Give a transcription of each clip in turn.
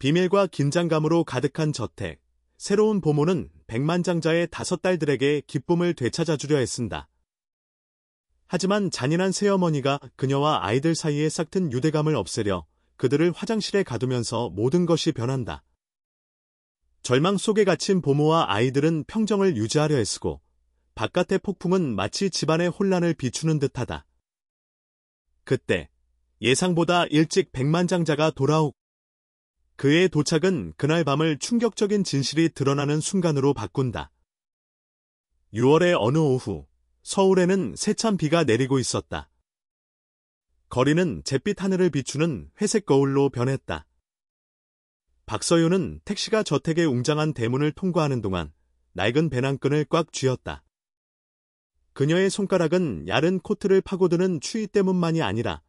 비밀과 긴장감으로 가득한 저택. 새로운 보모는 백만장자의 5딸들에게 기쁨을 되찾아주려 애쓴다. 하지만 잔인한 새어머니가 그녀와 아이들 사이에 싹튼 유대감을 없애려 그들을 화장실에 가두면서 모든 것이 변한다. 절망 속에 갇힌 보모와 아이들은 평정을 유지하려 애쓰고 바깥의 폭풍은 마치 집안의 혼란을 비추는 듯하다. 그때 예상보다 일찍 백만장자가 돌아오고 그의 도착은 그날 밤을 충격적인 진실이 드러나는 순간으로 바꾼다. 6월의 어느 오후, 서울에는 세찬 비가 내리고 있었다. 거리는 잿빛 하늘을 비추는 회색 거울로 변했다. 박서윤은 택시가 저택의 웅장한 대문을 통과하는 동안 낡은 배낭끈을 꽉 쥐었다. 그녀의 손가락은 야른 코트를 파고드는 추위 때문만이 아니라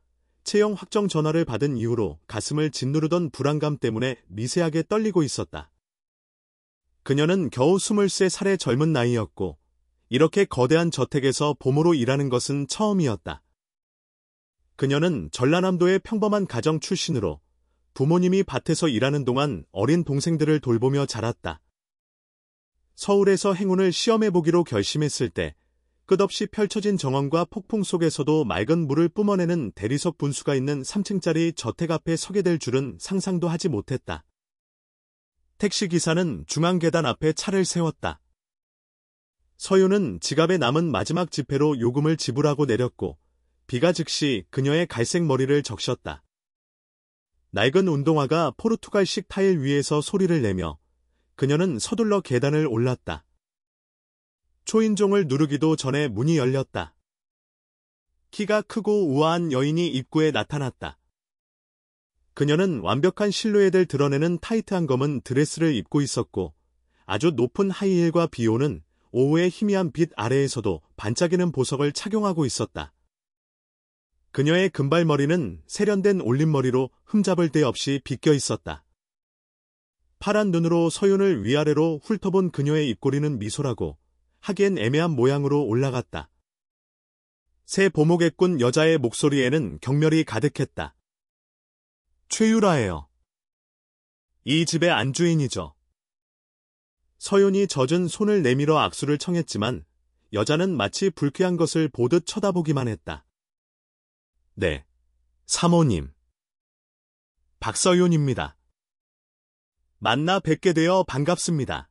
채용 확정 전화를 받은 이후로 가슴을 짓누르던 불안감 때문에 미세하게 떨리고 있었다. 그녀는 겨우 23살의 젊은 나이였고 이렇게 거대한 저택에서 보모로 일하는 것은 처음이었다. 그녀는 전라남도의 평범한 가정 출신으로 부모님이 밭에서 일하는 동안 어린 동생들을 돌보며 자랐다. 서울에서 행운을 시험해보기로 결심했을 때 끝없이 펼쳐진 정원과 폭풍 속에서도 맑은 물을 뿜어내는 대리석 분수가 있는 3층짜리 저택 앞에 서게 될 줄은 상상도 하지 못했다. 택시기사는 중앙 계단 앞에 차를 세웠다. 서윤은 지갑에 남은 마지막 지폐로 요금을 지불하고 내렸고 비가 즉시 그녀의 갈색 머리를 적셨다. 낡은 운동화가 포르투갈식 타일 위에서 소리를 내며 그녀는 서둘러 계단을 올랐다. 초인종을 누르기도 전에 문이 열렸다. 키가 크고 우아한 여인이 입구에 나타났다. 그녀는 완벽한 실루엣을 드러내는 타이트한 검은 드레스를 입고 있었고 아주 높은 하이힐과 비오는 오후의 희미한 빛 아래에서도 반짝이는 보석을 착용하고 있었다. 그녀의 금발머리는 세련된 올림머리로 흠잡을 데 없이 빗겨 있었다. 파란 눈으로 서윤을 위아래로 훑어본 그녀의 입꼬리는 미소라고 하기엔 애매한 모양으로 올라갔다. 새 보목에 꾼 여자의 목소리에는 경멸이 가득했다. 최유라예요. 이 집의 안주인이죠. 서윤이 젖은 손을 내밀어 악수를 청했지만 여자는 마치 불쾌한 것을 보듯 쳐다보기만 했다. 네, 사모님. 박서윤입니다. 만나 뵙게 되어 반갑습니다.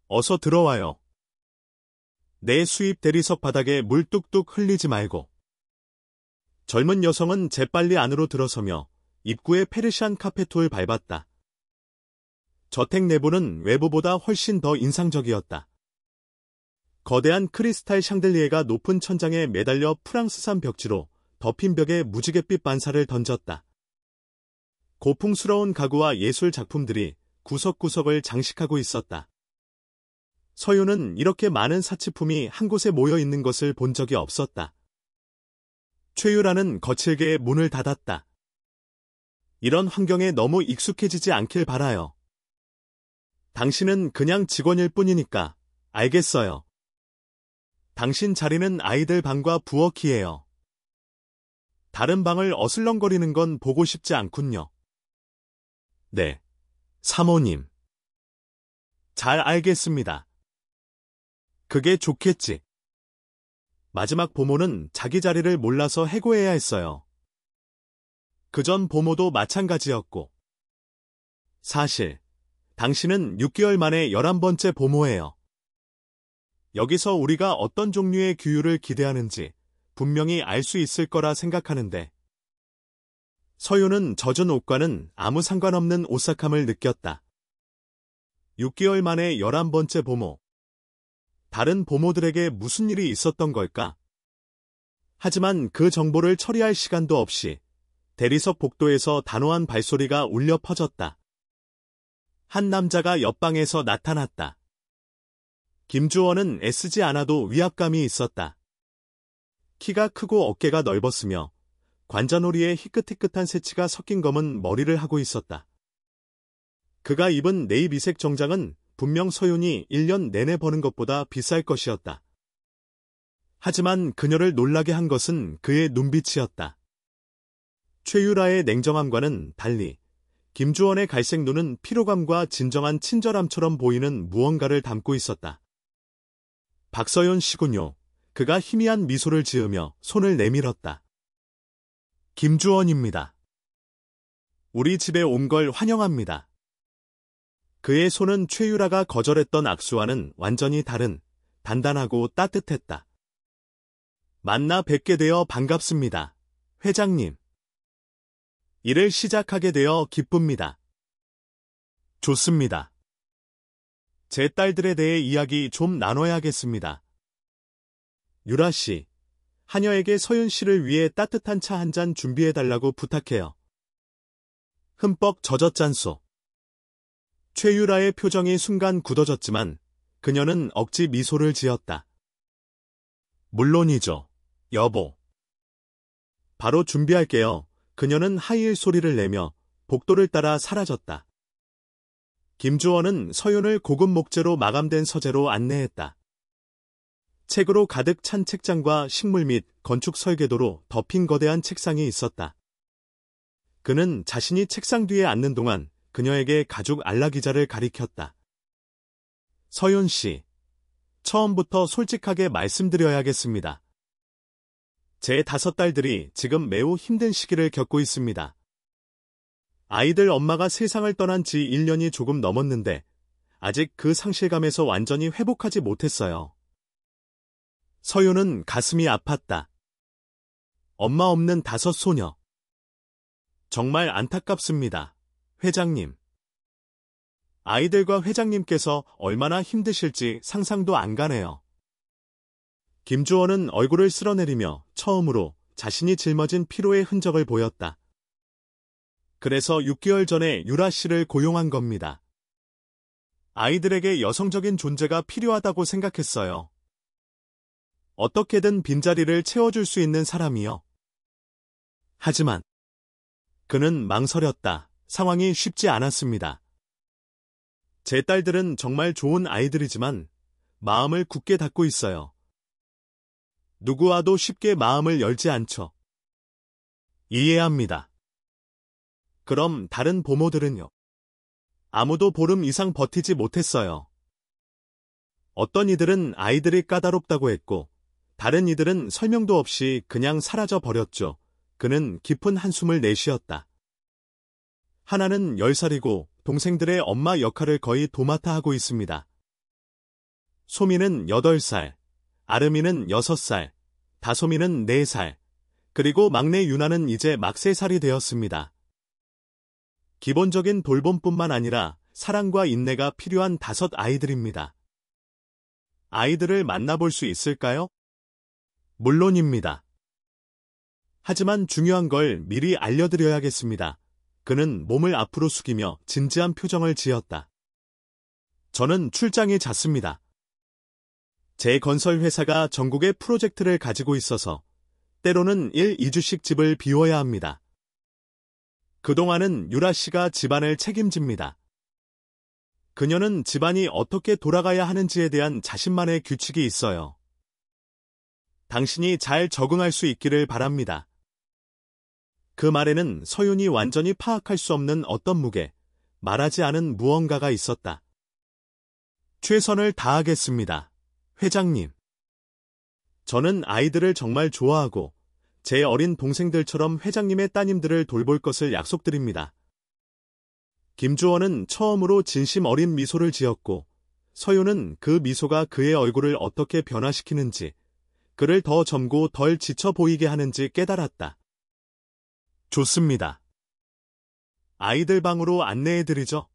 어서 들어와요. 내 수입 대리석 바닥에 물 뚝뚝 흘리지 말고. 젊은 여성은 재빨리 안으로 들어서며 입구에 페르시안 카페토를 밟았다. 저택 내부는 외부보다 훨씬 더 인상적이었다. 거대한 크리스탈 샹들리에가 높은 천장에 매달려 프랑스산 벽지로 덮인 벽에 무지갯빛 반사를 던졌다. 고풍스러운 가구와 예술 작품들이 구석구석을 장식하고 있었다. 서윤은 이렇게 많은 사치품이 한 곳에 모여 있는 것을 본 적이 없었다. 최유라는 거칠게 문을 닫았다. 이런 환경에 너무 익숙해지지 않길 바라요. 당신은 그냥 직원일 뿐이니까 알겠어요. 당신 자리는 아이들 방과 부엌이에요. 다른 방을 어슬렁거리는 건 보고 싶지 않군요. 네, 사모님. 잘 알겠습니다. 그게 좋겠지. 마지막 보모는 자기 자리를 몰라서 해고해야 했어요. 그전 보모도 마찬가지였고. 사실 당신은 6개월 만에 11번째 보모예요. 여기서 우리가 어떤 종류의 규율을 기대하는지 분명히 알 수 있을 거라 생각하는데. 서윤은 젖은 옷과는 아무 상관없는 오싹함을 느꼈다. 6개월 만에 11번째 보모. 다른 보모들에게 무슨 일이 있었던 걸까? 하지만 그 정보를 처리할 시간도 없이 대리석 복도에서 단호한 발소리가 울려 퍼졌다. 한 남자가 옆방에서 나타났다. 김주원은 애쓰지 않아도 위압감이 있었다. 키가 크고 어깨가 넓었으며 관자놀이에 희끗희끗한 새치가 섞인 검은 머리를 하고 있었다. 그가 입은 네이비색 정장은 분명 서윤이 1년 내내 버는 것보다 비쌀 것이었다. 하지만 그녀를 놀라게 한 것은 그의 눈빛이었다. 최유라의 냉정함과는 달리 김주원의 갈색 눈은 피로감과 진정한 친절함처럼 보이는 무언가를 담고 있었다. 박서연 씨군요. 그가 희미한 미소를 지으며 손을 내밀었다. 김주원입니다. 우리 집에 온 걸 환영합니다. 그의 손은 최유라가 거절했던 악수와는 완전히 다른, 단단하고 따뜻했다. 만나 뵙게 되어 반갑습니다. 회장님. 일을 시작하게 되어 기쁩니다. 좋습니다. 제 딸들에 대해 이야기 좀 나눠야겠습니다. 유라 씨, 하녀에게 서윤 씨를 위해 따뜻한 차 한 잔 준비해달라고 부탁해요. 흠뻑 젖었잖소. 최유라의 표정이 순간 굳어졌지만 그녀는 억지 미소를 지었다. 물론이죠, 여보. 바로 준비할게요. 그녀는 하이힐 소리를 내며 복도를 따라 사라졌다. 김주원은 서윤을 고급 목재로 마감된 서재로 안내했다. 책으로 가득 찬 책장과 식물 및 건축 설계도로 덮인 거대한 책상이 있었다. 그는 자신이 책상 뒤에 앉는 동안 그녀에게 가죽 안락의자를 가리켰다. 서윤 씨, 처음부터 솔직하게 말씀드려야겠습니다. 제 5딸들이 지금 매우 힘든 시기를 겪고 있습니다. 아이들 엄마가 세상을 떠난 지 1년이 조금 넘었는데 아직 그 상실감에서 완전히 회복하지 못했어요. 서윤은 가슴이 아팠다. 엄마 없는 5 소녀. 정말 안타깝습니다, 회장님. 아이들과 회장님께서 얼마나 힘드실지 상상도 안 가네요. 김주원은 얼굴을 쓸어내리며 처음으로 자신이 짊어진 피로의 흔적을 보였다. 그래서 6개월 전에 유라 씨를 고용한 겁니다. 아이들에게 여성적인 존재가 필요하다고 생각했어요. 어떻게든 빈자리를 채워줄 수 있는 사람이요. 하지만 그는 망설였다. 상황이 쉽지 않았습니다. 제 딸들은 정말 좋은 아이들이지만 마음을 굳게 닫고 있어요. 누구와도 쉽게 마음을 열지 않죠. 이해합니다. 그럼 다른 부모들은요? 아무도 보름 이상 버티지 못했어요. 어떤 이들은 아이들이 까다롭다고 했고, 다른 이들은 설명도 없이 그냥 사라져 버렸죠. 그는 깊은 한숨을 내쉬었다. 하나는 10살이고 동생들의 엄마 역할을 거의 도맡아 하고 있습니다. 소미는 8살, 아름이는 6살, 다솜이는 4살, 그리고 막내 유나는 이제 막 3살이 되었습니다. 기본적인 돌봄뿐만 아니라 사랑과 인내가 필요한 5 아이들입니다. 아이들을 만나볼 수 있을까요? 물론입니다. 하지만 중요한 걸 미리 알려드려야겠습니다. 그는 몸을 앞으로 숙이며 진지한 표정을 지었다. 저는 출장이 잦습니다. 제 건설 회사가 전국에 프로젝트를 가지고 있어서 때로는 1, 2주씩 집을 비워야 합니다. 그동안은 유라 씨가 집안을 책임집니다. 그녀는 집안이 어떻게 돌아가야 하는지에 대한 자신만의 규칙이 있어요. 당신이 잘 적응할 수 있기를 바랍니다. 그 말에는 서윤이 완전히 파악할 수 없는 어떤 무게, 말하지 않은 무언가가 있었다. 최선을 다하겠습니다, 회장님. 저는 아이들을 정말 좋아하고 제 어린 동생들처럼 회장님의 따님들을 돌볼 것을 약속드립니다. 김주원은 처음으로 진심 어린 미소를 지었고 서윤은 그 미소가 그의 얼굴을 어떻게 변화시키는지, 그를 더 젊고 덜 지쳐 보이게 하는지 깨달았다. 좋습니다. 아이들 방으로 안내해드리죠.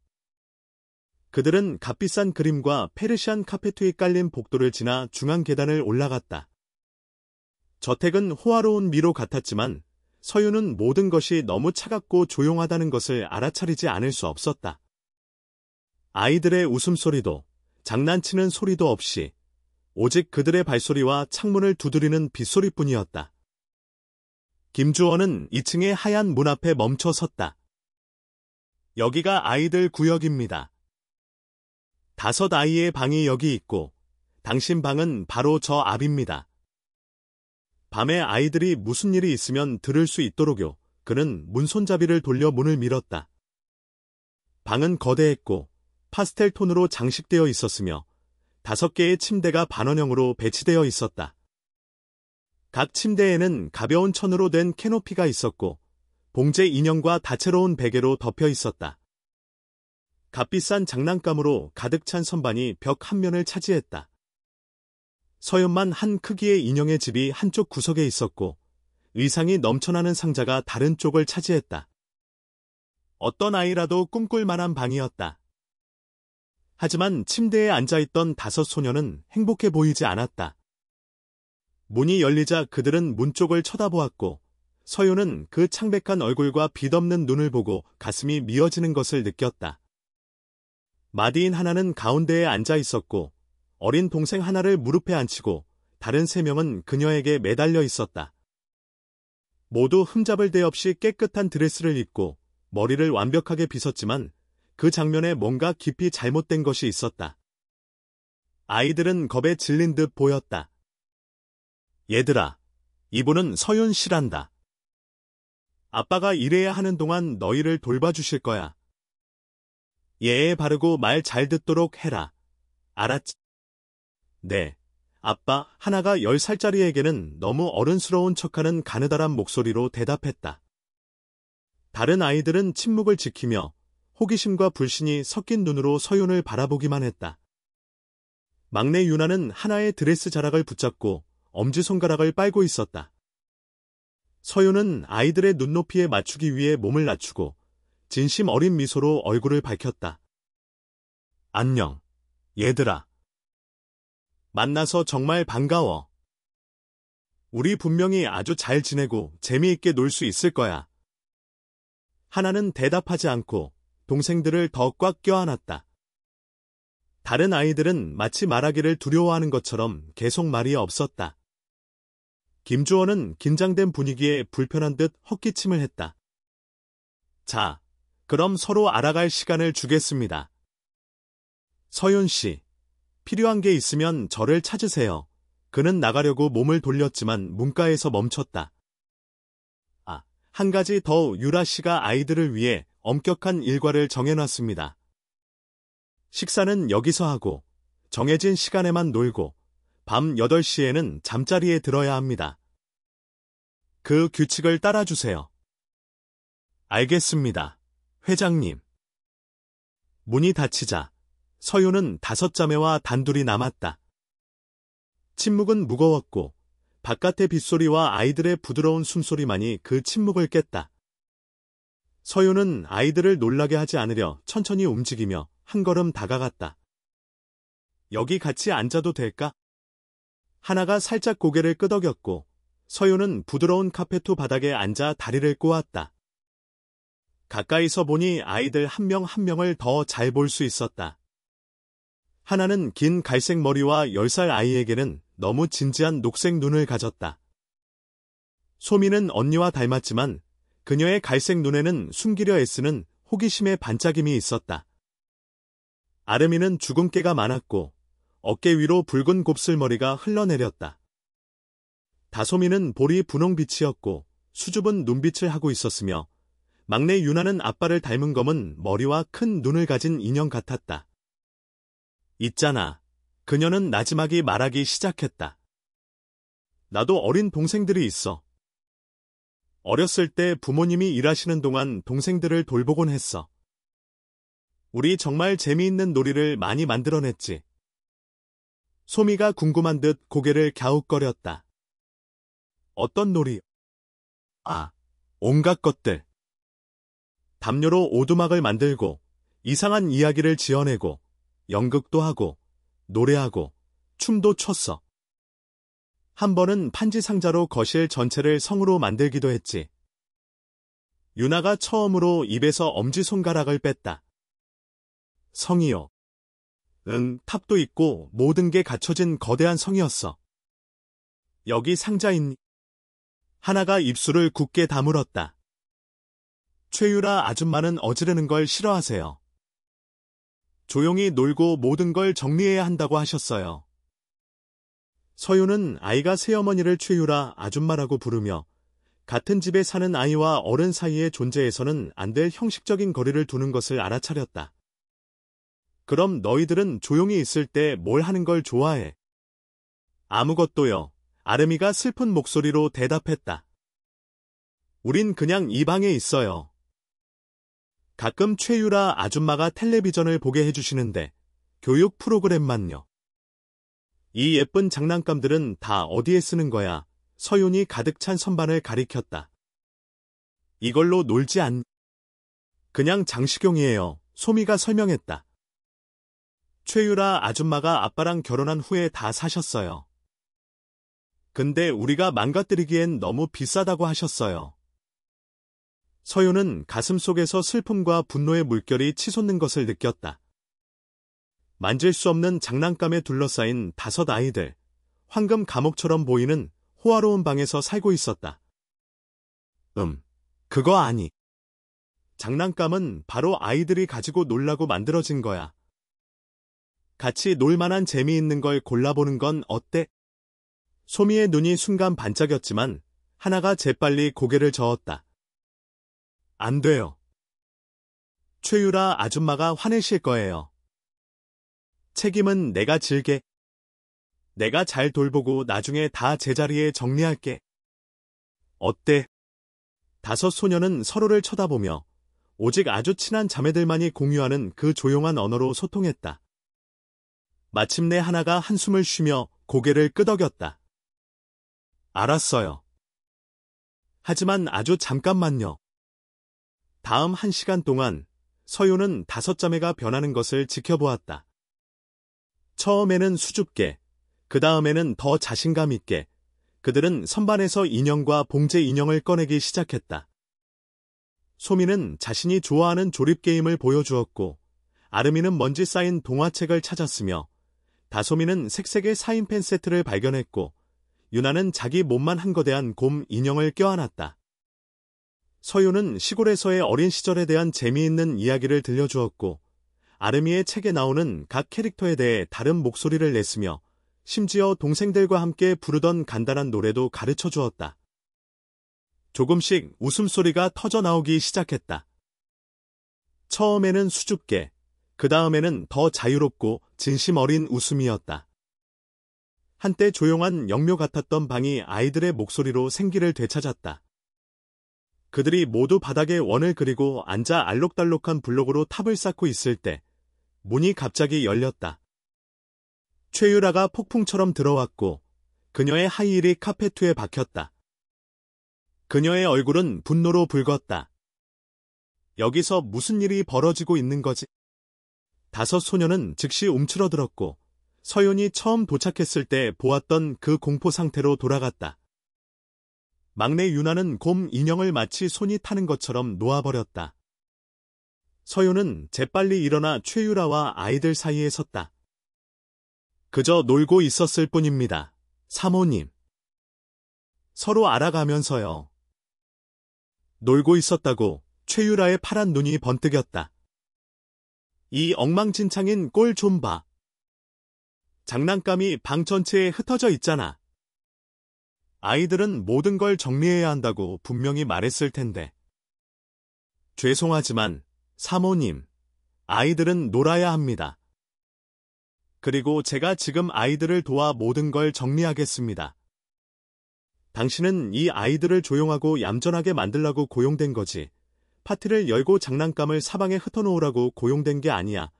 그들은 값비싼 그림과 페르시안 카페트 위 깔린 복도를 지나 중앙 계단을 올라갔다. 저택은 호화로운 미로 같았지만 서윤은 모든 것이 너무 차갑고 조용하다는 것을 알아차리지 않을 수 없었다. 아이들의 웃음소리도 장난치는 소리도 없이 오직 그들의 발소리와 창문을 두드리는 빗소리뿐이었다. 김주원은 2층의 하얀 문 앞에 멈춰 섰다. 여기가 아이들 구역입니다. 5 아이의 방이 여기 있고 당신 방은 바로 저 앞입니다. 밤에 아이들이 무슨 일이 있으면 들을 수 있도록요. 그는 문손잡이를 돌려 문을 밀었다. 방은 거대했고 파스텔 톤으로 장식되어 있었으며 5개의 침대가 반원형으로 배치되어 있었다. 각 침대에는 가벼운 천으로 된 캐노피가 있었고 봉제 인형과 다채로운 베개로 덮여 있었다. 값비싼 장난감으로 가득 찬 선반이 벽 한 면을 차지했다. 서연만 한 크기의 인형의 집이 한쪽 구석에 있었고 의상이 넘쳐나는 상자가 다른 쪽을 차지했다. 어떤 아이라도 꿈꿀 만한 방이었다. 하지만 침대에 앉아있던 5 소녀는 행복해 보이지 않았다. 문이 열리자 그들은 문 쪽을 쳐다보았고 서윤은 그 창백한 얼굴과 빛없는 눈을 보고 가슴이 미어지는 것을 느꼈다. 마디인 하나는 가운데에 앉아 있었고 어린 동생 하나를 무릎에 앉히고 다른 3명은 그녀에게 매달려 있었다. 모두 흠잡을 데 없이 깨끗한 드레스를 입고 머리를 완벽하게 빗었지만 그 장면에 뭔가 깊이 잘못된 것이 있었다. 아이들은 겁에 질린 듯 보였다. 얘들아, 이분은 서윤 씨란다. 아빠가 일해야 하는 동안 너희를 돌봐주실 거야. 예에 바르고 말 잘 듣도록 해라. 알았지? 네, 아빠. 하나가 10살짜리에게는 너무 어른스러운 척하는 가느다란 목소리로 대답했다. 다른 아이들은 침묵을 지키며 호기심과 불신이 섞인 눈으로 서윤을 바라보기만 했다. 막내 유나는 하나의 드레스 자락을 붙잡고 엄지손가락을 빨고 있었다. 서윤은 아이들의 눈높이에 맞추기 위해 몸을 낮추고 진심 어린 미소로 얼굴을 밝혔다. 안녕, 얘들아. 만나서 정말 반가워. 우리 분명히 아주 잘 지내고 재미있게 놀 수 있을 거야. 하나는 대답하지 않고 동생들을 더 꽉 껴안았다. 다른 아이들은 마치 말하기를 두려워하는 것처럼 계속 말이 없었다. 김주원은 긴장된 분위기에 불편한 듯 헛기침을 했다. 자, 그럼 서로 알아갈 시간을 주겠습니다. 서윤 씨, 필요한 게 있으면 저를 찾으세요. 그는 나가려고 몸을 돌렸지만 문가에서 멈췄다. 아, 한 가지 더. 유라 씨가 아이들을 위해 엄격한 일과를 정해놨습니다. 식사는 여기서 하고 정해진 시간에만 놀고 밤 8시에는 잠자리에 들어야 합니다. 그 규칙을 따라주세요. 알겠습니다, 회장님. 문이 닫히자 서윤은 5자매와 단둘이 남았다. 침묵은 무거웠고 바깥의 빗소리와 아이들의 부드러운 숨소리만이 그 침묵을 깼다. 서윤은 아이들을 놀라게 하지 않으려 천천히 움직이며 한 걸음 다가갔다. 여기 같이 앉아도 될까? 하나가 살짝 고개를 끄덕였고 서윤은 부드러운 카페토 바닥에 앉아 다리를 꼬았다. 가까이서 보니 아이들 한 명 한 명을 더 잘 볼 수 있었다. 하나는 긴 갈색 머리와 10살 아이에게는 너무 진지한 녹색 눈을 가졌다. 소미는 언니와 닮았지만 그녀의 갈색 눈에는 숨기려 애쓰는 호기심의 반짝임이 있었다. 아름이는 주근깨가 많았고 어깨 위로 붉은 곱슬머리가 흘러내렸다. 다솜이는 볼이 분홍빛이었고 수줍은 눈빛을 하고 있었으며 막내 유나는 아빠를 닮은 검은 머리와 큰 눈을 가진 인형 같았다. 있잖아. 그녀는 나지막이 말하기 시작했다. 나도 어린 동생들이 있어. 어렸을 때 부모님이 일하시는 동안 동생들을 돌보곤 했어. 우리 정말 재미있는 놀이를 많이 만들어냈지. 소미가 궁금한 듯 고개를 갸웃거렸다. 어떤 놀이? 아, 온갖 것들. 담요로 오두막을 만들고 이상한 이야기를 지어내고 연극도 하고 노래하고 춤도 췄어. 한 번은 판지 상자로 거실 전체를 성으로 만들기도 했지. 유나가 처음으로 입에서 엄지손가락을 뺐다. 성이요. 응, 탑도 있고 모든 게 갖춰진 거대한 성이었어. 여기 상자 있니? 하나가 입술을 굳게 다물었다. 최유라 아줌마는 어지르는 걸 싫어하세요. 조용히 놀고 모든 걸 정리해야 한다고 하셨어요. 서윤은 아이가 새어머니를 최유라 아줌마라고 부르며 같은 집에 사는 아이와 어른 사이의 존재에서는 안 될 형식적인 거리를 두는 것을 알아차렸다. 그럼 너희들은 조용히 있을 때 뭘 하는 걸 좋아해? 아무것도요. 아름이가 슬픈 목소리로 대답했다. 우린 그냥 이 방에 있어요. 가끔 최유라 아줌마가 텔레비전을 보게 해주시는데 교육 프로그램만요. 이 예쁜 장난감들은 다 어디에 쓰는 거야? 서윤이 가득 찬 선반을 가리켰다. 이걸로 놀지 않... 그냥 장식용이에요. 소미가 설명했다. 최유라 아줌마가 아빠랑 결혼한 후에 다 사셨어요. 근데 우리가 망가뜨리기엔 너무 비싸다고 하셨어요. 서윤은 가슴속에서 슬픔과 분노의 물결이 치솟는 것을 느꼈다. 만질 수 없는 장난감에 둘러싸인 5 아이들, 황금 감옥처럼 보이는 호화로운 방에서 살고 있었다. 그거 아니. 장난감은 바로 아이들이 가지고 놀라고 만들어진 거야. 같이 놀만한 재미있는 걸 골라보는 건 어때? 소미의 눈이 순간 반짝였지만 하나가 재빨리 고개를 저었다. 안 돼요. 최유라 아줌마가 화내실 거예요. 책임은 내가 질게. 내가 잘 돌보고 나중에 다 제자리에 정리할게. 어때? 5 소녀는 서로를 쳐다보며 오직 아주 친한 자매들만이 공유하는 그 조용한 언어로 소통했다. 마침내 하나가 한숨을 쉬며 고개를 끄덕였다. 알았어요. 하지만 아주 잠깐만요. 다음 1시간 동안 서윤은 5 자매가 변하는 것을 지켜보았다. 처음에는 수줍게, 그 다음에는 더 자신감 있게 그들은 선반에서 인형과 봉제 인형을 꺼내기 시작했다. 소미는 자신이 좋아하는 조립게임을 보여주었고 아름이는 먼지 쌓인 동화책을 찾았으며 다솜이는 색색의 사인펜 세트를 발견했고 유나는 자기 몸만 한 거대한 곰 인형을 껴안았다. 서윤은 시골에서의 어린 시절에 대한 재미있는 이야기를 들려주었고 아름이의 책에 나오는 각 캐릭터에 대해 다른 목소리를 냈으며 심지어 동생들과 함께 부르던 간단한 노래도 가르쳐 주었다. 조금씩 웃음소리가 터져 나오기 시작했다. 처음에는 수줍게, 그 다음에는 더 자유롭고 진심 어린 웃음이었다. 한때 조용한 영묘 같았던 방이 아이들의 목소리로 생기를 되찾았다. 그들이 모두 바닥에 원을 그리고 앉아 알록달록한 블록으로 탑을 쌓고 있을 때 문이 갑자기 열렸다. 최유라가 폭풍처럼 들어왔고 그녀의 하이힐이 카페 위에 박혔다. 그녀의 얼굴은 분노로 붉었다. 여기서 무슨 일이 벌어지고 있는 거지? 5 소녀는 즉시 움츠러들었고 서윤이 처음 도착했을 때 보았던 그 공포 상태로 돌아갔다. 막내 유나는 곰 인형을 마치 손이 타는 것처럼 놓아버렸다. 서윤은 재빨리 일어나 최유라와 아이들 사이에 섰다. 그저 놀고 있었을 뿐입니다. 사모님. 서로 알아가면서요. 놀고 있었다고 최유라의 파란 눈이 번뜩였다. 이 엉망진창인 꼴 좀 봐. 장난감이 방 전체에 흩어져 있잖아. 아이들은 모든 걸 정리해야 한다고 분명히 말했을 텐데. 죄송하지만 사모님, 아이들은 놀아야 합니다. 그리고 제가 지금 아이들을 도와 모든 걸 정리하겠습니다. 당신은 이 아이들을 조용하고 얌전하게 만들라고 고용된 거지. 파티를 열고 장난감을 사방에 흩어놓으라고 고용된 게 아니야.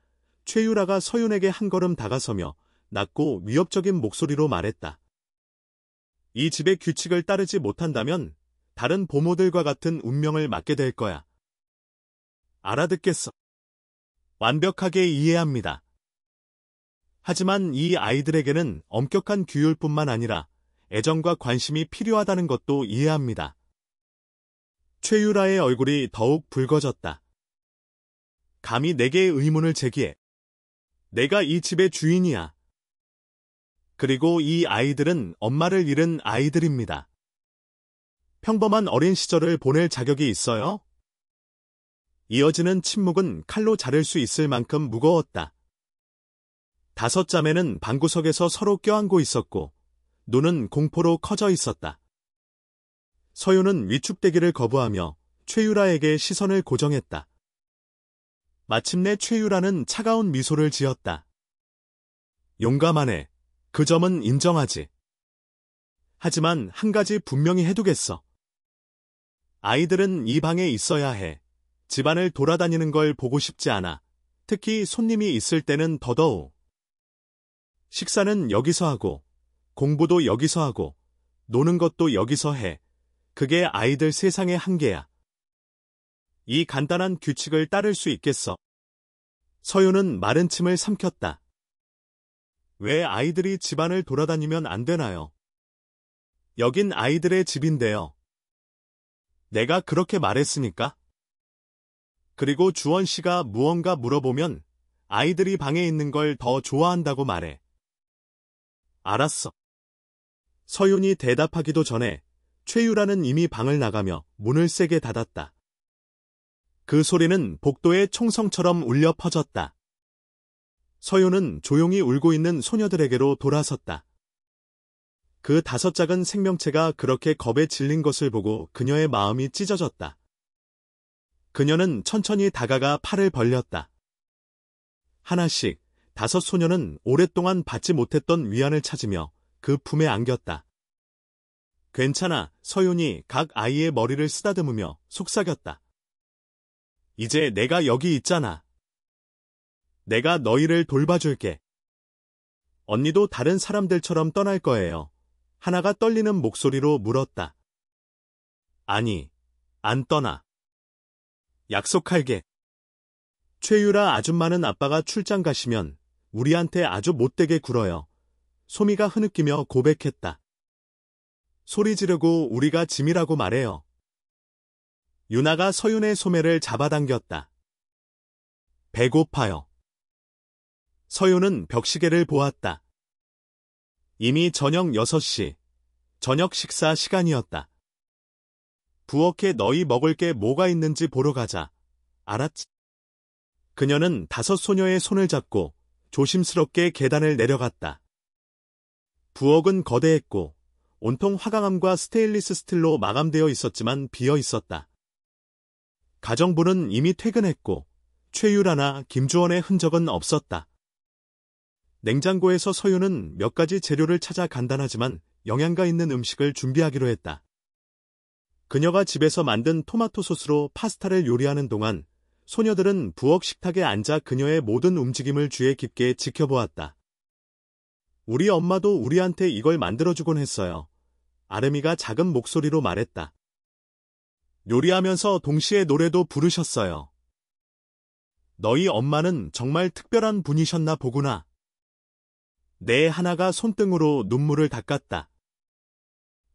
최유라가 서윤에게 한 걸음 다가서며 낮고 위협적인 목소리로 말했다. 이 집의 규칙을 따르지 못한다면 다른 보모들과 같은 운명을 맞게 될 거야. 알아듣겠어. 완벽하게 이해합니다. 하지만 이 아이들에게는 엄격한 규율뿐만 아니라 애정과 관심이 필요하다는 것도 이해합니다. 최유라의 얼굴이 더욱 붉어졌다. 감히 내게 의문을 제기해. 내가 이 집의 주인이야. 그리고 이 아이들은 엄마를 잃은 아이들입니다. 평범한 어린 시절을 보낼 자격이 있어요? 이어지는 침묵은 칼로 자를 수 있을 만큼 무거웠다. 5 자매는 방구석에서 서로 껴안고 있었고 눈은 공포로 커져 있었다. 서윤은 위축되기를 거부하며 최유라에게 시선을 고정했다. 마침내 최유라는 차가운 미소를 지었다. 용감하네. 그 점은 인정하지. 하지만 한 가지 분명히 해두겠어. 아이들은 이 방에 있어야 해. 집안을 돌아다니는 걸 보고 싶지 않아. 특히 손님이 있을 때는 더더욱. 식사는 여기서 하고, 공부도 여기서 하고, 노는 것도 여기서 해. 그게 아이들 세상의 한계야. 이 간단한 규칙을 따를 수 있겠어. 서윤은 마른 침을 삼켰다. 왜 아이들이 집안을 돌아다니면 안 되나요? 여긴 아이들의 집인데요. 내가 그렇게 말했으니까. 그리고 주원 씨가 무언가 물어보면 아이들이 방에 있는 걸 더 좋아한다고 말해. 알았어. 서윤이 대답하기도 전에 최유라는 이미 방을 나가며 문을 세게 닫았다. 그 소리는 복도의 총성처럼 울려 퍼졌다. 서윤은 조용히 울고 있는 소녀들에게로 돌아섰다. 그 5 작은 생명체가 그렇게 겁에 질린 것을 보고 그녀의 마음이 찢어졌다. 그녀는 천천히 다가가 팔을 벌렸다. 하나씩 5 소녀는 오랫동안 받지 못했던 위안을 찾으며 그 품에 안겼다. 괜찮아, 서윤이 각 아이의 머리를 쓰다듬으며 속삭였다. 이제 내가 여기 있잖아. 내가 너희를 돌봐줄게. 언니도 다른 사람들처럼 떠날 거예요. 하나가 떨리는 목소리로 물었다. 아니, 안 떠나. 약속할게. 최유라 아줌마는 아빠가 출장 가시면 우리한테 아주 못되게 굴어요. 소미가 흐느끼며 고백했다. 소리 지르고 우리가 짐이라고 말해요. 유나가 서윤의 소매를 잡아당겼다. 배고파요. 서윤은 벽시계를 보았다. 이미 저녁 6시, 저녁 식사 시간이었다. 부엌에 너희 먹을 게 뭐가 있는지 보러 가자. 알았지? 그녀는 5 소녀의 손을 잡고 조심스럽게 계단을 내려갔다. 부엌은 거대했고 온통 화강암과 스테인리스 스틸로 마감되어 있었지만 비어 있었다. 가정부는 이미 퇴근했고 최유라나 김주원의 흔적은 없었다. 냉장고에서 서윤은 몇 가지 재료를 찾아 간단하지만 영양가 있는 음식을 준비하기로 했다. 그녀가 집에서 만든 토마토 소스로 파스타를 요리하는 동안 소녀들은 부엌 식탁에 앉아 그녀의 모든 움직임을 주의 깊게 지켜보았다. 우리 엄마도 우리한테 이걸 만들어주곤 했어요. 아름이가 작은 목소리로 말했다. 요리하면서 동시에 노래도 부르셨어요. 너희 엄마는 정말 특별한 분이셨나 보구나. 내 하나가 손등으로 눈물을 닦았다.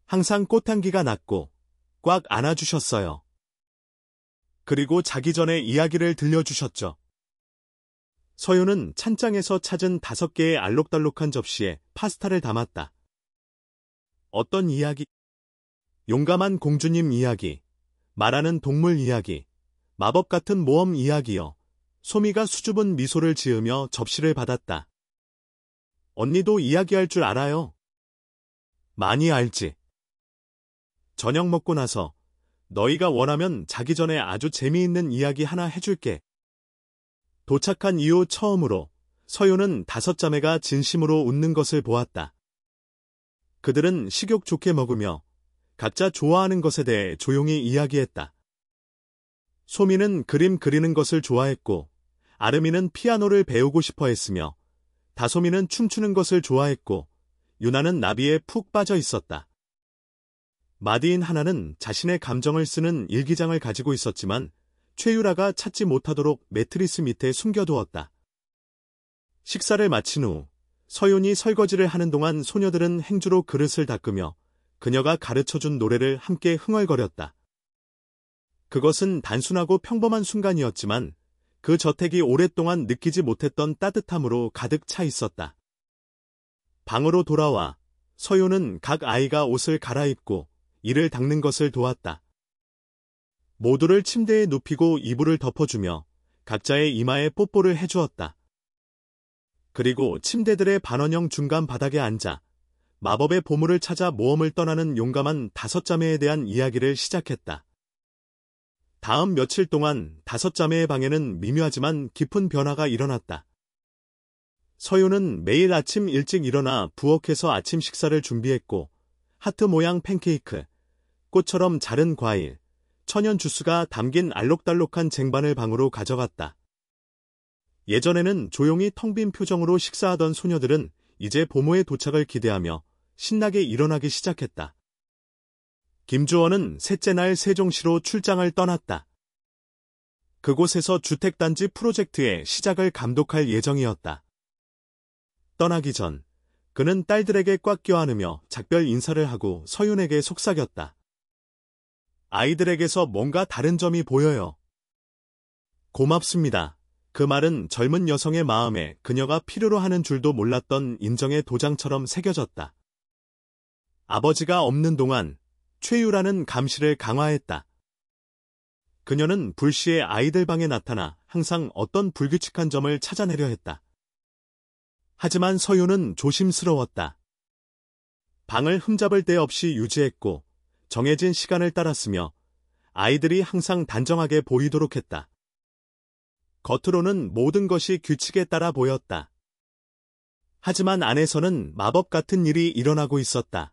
항상 꽃향기가 났고 꽉 안아주셨어요. 그리고 자기 전에 이야기를 들려주셨죠. 서윤은 찬장에서 찾은 5개의 알록달록한 접시에 파스타를 담았다. 어떤 이야기? 용감한 공주님 이야기, 말하는 동물 이야기, 마법 같은 모험 이야기요. 소미가 수줍은 미소를 지으며 접시를 받았다. 언니도 이야기할 줄 알아요. 많이 알지. 저녁 먹고 나서 너희가 원하면 자기 전에 아주 재미있는 이야기 하나 해줄게. 도착한 이후 처음으로 서윤은 5 자매가 진심으로 웃는 것을 보았다. 그들은 식욕 좋게 먹으며 각자 좋아하는 것에 대해 조용히 이야기했다. 소미는 그림 그리는 것을 좋아했고 아름이는 피아노를 배우고 싶어 했으며 다솜이는 춤추는 것을 좋아했고 유나는 나비에 푹 빠져 있었다. 마디인 하나는 자신의 감정을 쓰는 일기장을 가지고 있었지만 최유라가 찾지 못하도록 매트리스 밑에 숨겨두었다. 식사를 마친 후 서윤이 설거지를 하는 동안 소녀들은 행주로 그릇을 닦으며 그녀가 가르쳐준 노래를 함께 흥얼거렸다. 그것은 단순하고 평범한 순간이었지만 그 저택이 오랫동안 느끼지 못했던 따뜻함으로 가득 차 있었다. 방으로 돌아와 서윤은 각 아이가 옷을 갈아입고 이를 닦는 것을 도왔다. 모두를 침대에 눕히고 이불을 덮어주며 각자의 이마에 뽀뽀를 해주었다. 그리고 침대들의 반원형 중간 바닥에 앉아 마법의 보물을 찾아 모험을 떠나는 용감한 5자매에 대한 이야기를 시작했다. 다음 며칠 동안 5자매의 방에는 미묘하지만 깊은 변화가 일어났다. 서윤은 매일 아침 일찍 일어나 부엌에서 아침 식사를 준비했고, 하트 모양 팬케이크, 꽃처럼 자른 과일, 천연 주스가 담긴 알록달록한 쟁반을 방으로 가져갔다. 예전에는 조용히 텅 빈 표정으로 식사하던 소녀들은 이제 보모의 도착을 기대하며 신나게 일어나기 시작했다. 김주원은 셋째 날 세종시로 출장을 떠났다. 그곳에서 주택단지 프로젝트의 시작을 감독할 예정이었다. 떠나기 전 그는 딸들에게 꽉 껴안으며 작별 인사를 하고 서윤에게 속삭였다. 아이들에게서 뭔가 다른 점이 보여요. 고맙습니다. 그 말은 젊은 여성의 마음에 그녀가 필요로 하는 줄도 몰랐던 인정의 도장처럼 새겨졌다. 아버지가 없는 동안 최유라는 감시를 강화했다. 그녀는 불시에 아이들 방에 나타나 항상 어떤 불규칙한 점을 찾아내려 했다. 하지만 서윤은 조심스러웠다. 방을 흠잡을 데 없이 유지했고 정해진 시간을 따랐으며 아이들이 항상 단정하게 보이도록 했다. 겉으로는 모든 것이 규칙에 따라 보였다. 하지만 안에서는 마법 같은 일이 일어나고 있었다.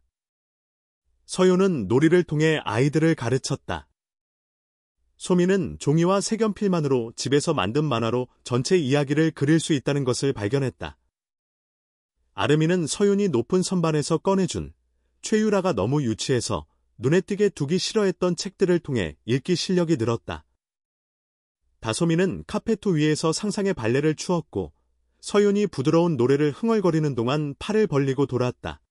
서윤은 놀이를 통해 아이들을 가르쳤다. 소미는 종이와 색연필만으로 집에서 만든 만화로 전체 이야기를 그릴 수 있다는 것을 발견했다. 아름이는 서윤이 높은 선반에서 꺼내준 최유라가 너무 유치해서 눈에 띄게 두기 싫어했던 책들을 통해 읽기 실력이 늘었다. 다솜이는 카페토 위에서 상상의 발레를 추었고 서윤이 부드러운 노래를 흥얼거리는 동안 팔을 벌리고 돌았다.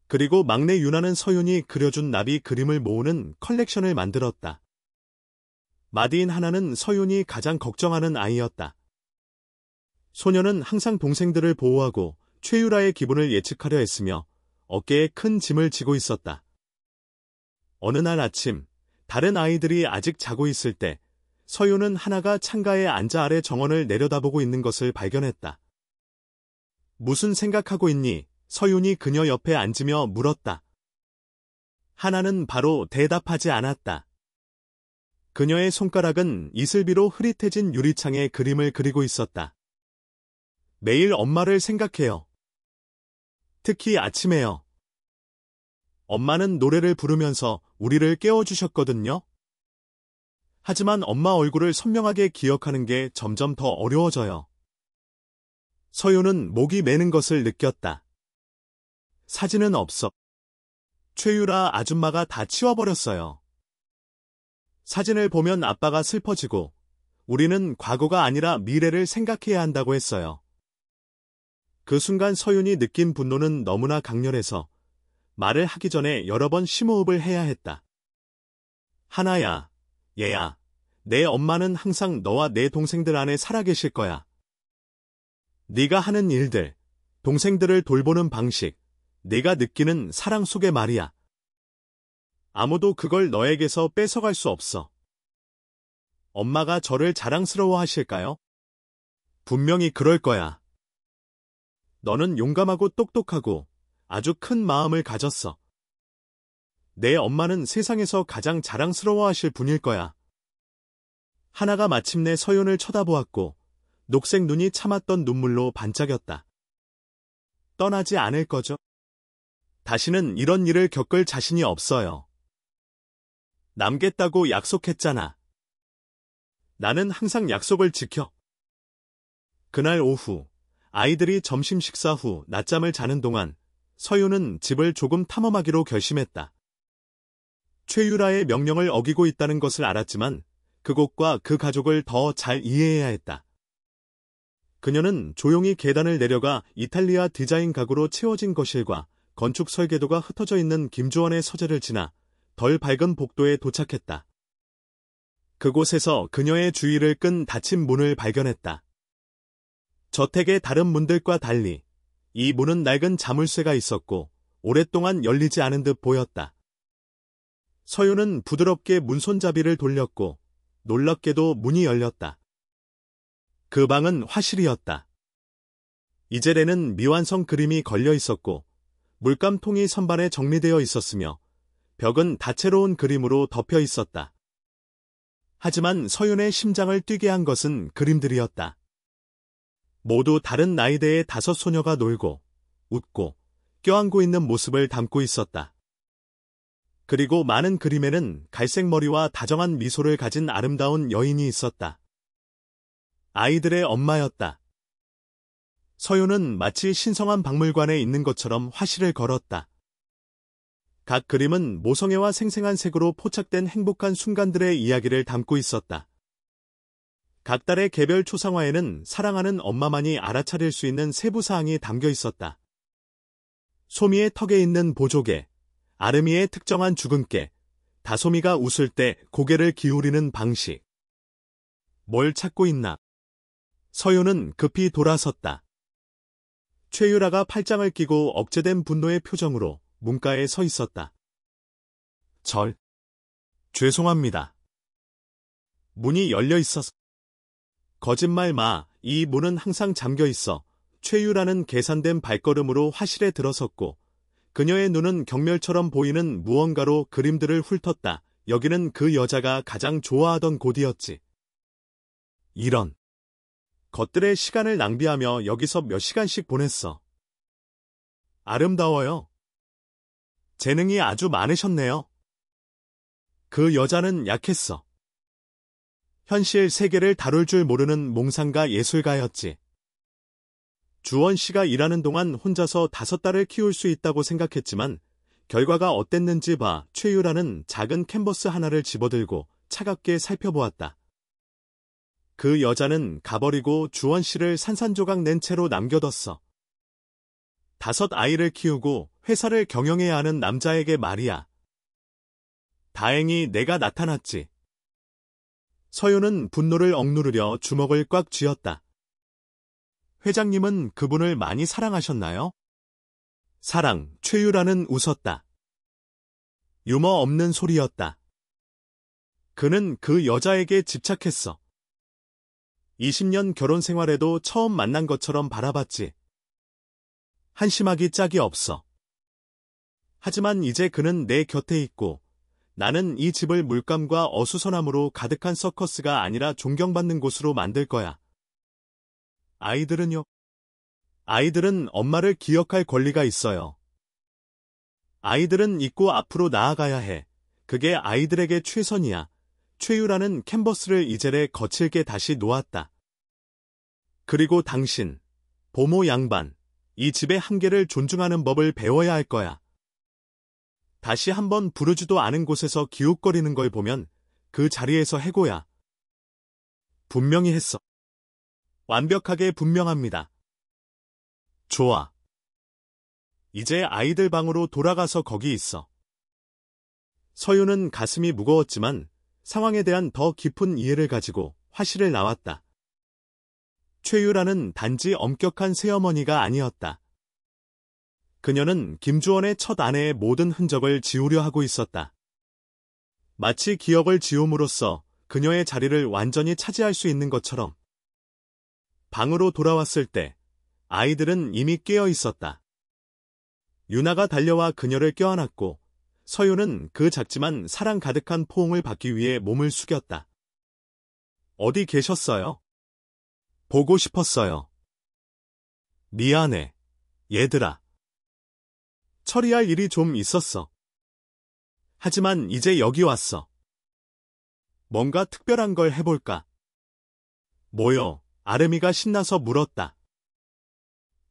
그리고 막내 유나는 서윤이 그려준 나비 그림을 모으는 컬렉션을 만들었다. 마디인 하나는 서윤이 가장 걱정하는 아이였다. 소녀는 항상 동생들을 보호하고 최유라의 기분을 예측하려 했으며 어깨에 큰 짐을 지고 있었다. 어느 날 아침, 다른 아이들이 아직 자고 있을 때 서윤은 하나가 창가에 앉아 아래 정원을 내려다보고 있는 것을 발견했다. 무슨 생각하고 있니? 서윤이 그녀 옆에 앉으며 물었다. 하나는 바로 대답하지 않았다. 그녀의 손가락은 이슬비로 흐릿해진 유리창에 그림을 그리고 있었다. 매일 엄마를 생각해요. 특히 아침에요. 엄마는 노래를 부르면서 우리를 깨워주셨거든요. 하지만 엄마 얼굴을 선명하게 기억하는 게 점점 더 어려워져요. 서윤은 목이 메는 것을 느꼈다. 사진은 없어. 최유라 아줌마가 다 치워버렸어요. 사진을 보면 아빠가 슬퍼지고 우리는 과거가 아니라 미래를 생각해야 한다고 했어요. 그 순간 서윤이 느낀 분노는 너무나 강렬해서 말을 하기 전에 여러 번 심호흡을 해야 했다. 하나야, 얘야, 내 엄마는 항상 너와 내 동생들 안에 살아계실 거야. 네가 하는 일들, 동생들을 돌보는 방식, 네가 느끼는 사랑 속의 말이야. 아무도 그걸 너에게서 뺏어갈 수 없어. 엄마가 저를 자랑스러워 하실까요? 분명히 그럴 거야. 너는 용감하고 똑똑하고 아주 큰 마음을 가졌어. 내 엄마는 세상에서 가장 자랑스러워 하실 분일 거야. 하나가 마침내 서윤을 쳐다보았고 녹색 눈이 참았던 눈물로 반짝였다. 떠나지 않을 거죠? 다시는 이런 일을 겪을 자신이 없어요. 남겠다고 약속했잖아. 나는 항상 약속을 지켜. 그날 오후, 아이들이 점심 식사 후 낮잠을 자는 동안 서윤은 집을 조금 탐험하기로 결심했다. 최유라의 명령을 어기고 있다는 것을 알았지만 그곳과 그 가족을 더 잘 이해해야 했다. 그녀는 조용히 계단을 내려가 이탈리아 디자인 가구로 채워진 거실과 건축 설계도가 흩어져 있는 김주원의 서재를 지나 덜 밝은 복도에 도착했다. 그곳에서 그녀의 주의를 끈 닫힌 문을 발견했다. 저택의 다른 문들과 달리 이 문은 낡은 자물쇠가 있었고 오랫동안 열리지 않은 듯 보였다. 서윤은 부드럽게 문손잡이를 돌렸고 놀랍게도 문이 열렸다. 그 방은 화실이었다. 이젤에는 미완성 그림이 걸려 있었고 물감통이 선반에 정리되어 있었으며 벽은 다채로운 그림으로 덮여 있었다. 하지만 서윤의 심장을 뛰게 한 것은 그림들이었다. 모두 다른 나이대의 5 소녀가 놀고, 웃고, 껴안고 있는 모습을 담고 있었다. 그리고 많은 그림에는 갈색 머리와 다정한 미소를 가진 아름다운 여인이 있었다. 아이들의 엄마였다. 서윤은 마치 신성한 박물관에 있는 것처럼 화실을 걸었다. 각 그림은 모성애와 생생한 색으로 포착된 행복한 순간들의 이야기를 담고 있었다. 각 달의 개별 초상화에는 사랑하는 엄마만이 알아차릴 수 있는 세부사항이 담겨 있었다. 소미의 턱에 있는 보조개, 아름이의 특정한 주근깨, 다솜이가 웃을 때 고개를 기울이는 방식. 뭘 찾고 있나? 서윤은 급히 돌아섰다. 최유라가 팔짱을 끼고 억제된 분노의 표정으로 문가에 서 있었다. 죄송합니다. 문이 열려 있어서. 거짓말 마, 이 문은 항상 잠겨 있어. 최유라는 계산된 발걸음으로 화실에 들어섰고, 그녀의 눈은 경멸처럼 보이는 무언가로 그림들을 훑었다. 여기는 그 여자가 가장 좋아하던 곳이었지. 이런 것들의 시간을 낭비하며 여기서 몇 시간씩 보냈어. 아름다워요. 재능이 아주 많으셨네요. 그 여자는 약했어. 현실 세계를 다룰 줄 모르는 몽상가 예술가였지. 주원 씨가 일하는 동안 혼자서 5딸을 키울 수 있다고 생각했지만 결과가 어땠는지 봐. 최유라는 작은 캔버스 하나를 집어들고 차갑게 살펴보았다. 그 여자는 가버리고 주원 씨를 산산조각 낸 채로 남겨뒀어. 5 아이를 키우고 회사를 경영해야 하는 남자에게 말이야. 다행히 내가 나타났지. 서윤은 분노를 억누르려 주먹을 꽉 쥐었다. 회장님은 그분을 많이 사랑하셨나요? 사랑, 최유라는 웃었다. 유머 없는 소리였다. 그는 그 여자에게 집착했어. 20년 결혼 생활에도 처음 만난 것처럼 바라봤지. 한심하기 짝이 없어. 하지만 이제 그는 내 곁에 있고 나는 이 집을 물감과 어수선함으로 가득한 서커스가 아니라 존경받는 곳으로 만들 거야. 아이들은요? 아이들은 엄마를 기억할 권리가 있어요. 아이들은 잊고 앞으로 나아가야 해. 그게 아이들에게 최선이야. 최유라는 캔버스를 이젤에 거칠게 다시 놓았다. 그리고 당신, 보모 양반, 이 집의 한계를 존중하는 법을 배워야 할 거야. 다시 한번 부르지도 않은 곳에서 기웃거리는 걸 보면 그 자리에서 해고야. 분명히 했어. 완벽하게 분명합니다. 좋아. 이제 아이들 방으로 돌아가서 거기 있어. 서윤은 가슴이 무거웠지만 상황에 대한 더 깊은 이해를 가지고 화실을 나왔다. 최유라는 단지 엄격한 새어머니가 아니었다. 그녀는 김주원의 첫 아내의 모든 흔적을 지우려 하고 있었다. 마치 기억을 지움으로써 그녀의 자리를 완전히 차지할 수 있는 것처럼. 방으로 돌아왔을 때 아이들은 이미 깨어 있었다. 유나가 달려와 그녀를 껴안았고 서윤은 그 작지만 사랑 가득한 포옹을 받기 위해 몸을 숙였다. 어디 계셨어요? 보고 싶었어요. 미안해, 얘들아. 처리할 일이 좀 있었어. 하지만 이제 여기 왔어. 뭔가 특별한 걸 해볼까? 뭐요? 아름이가 신나서 물었다.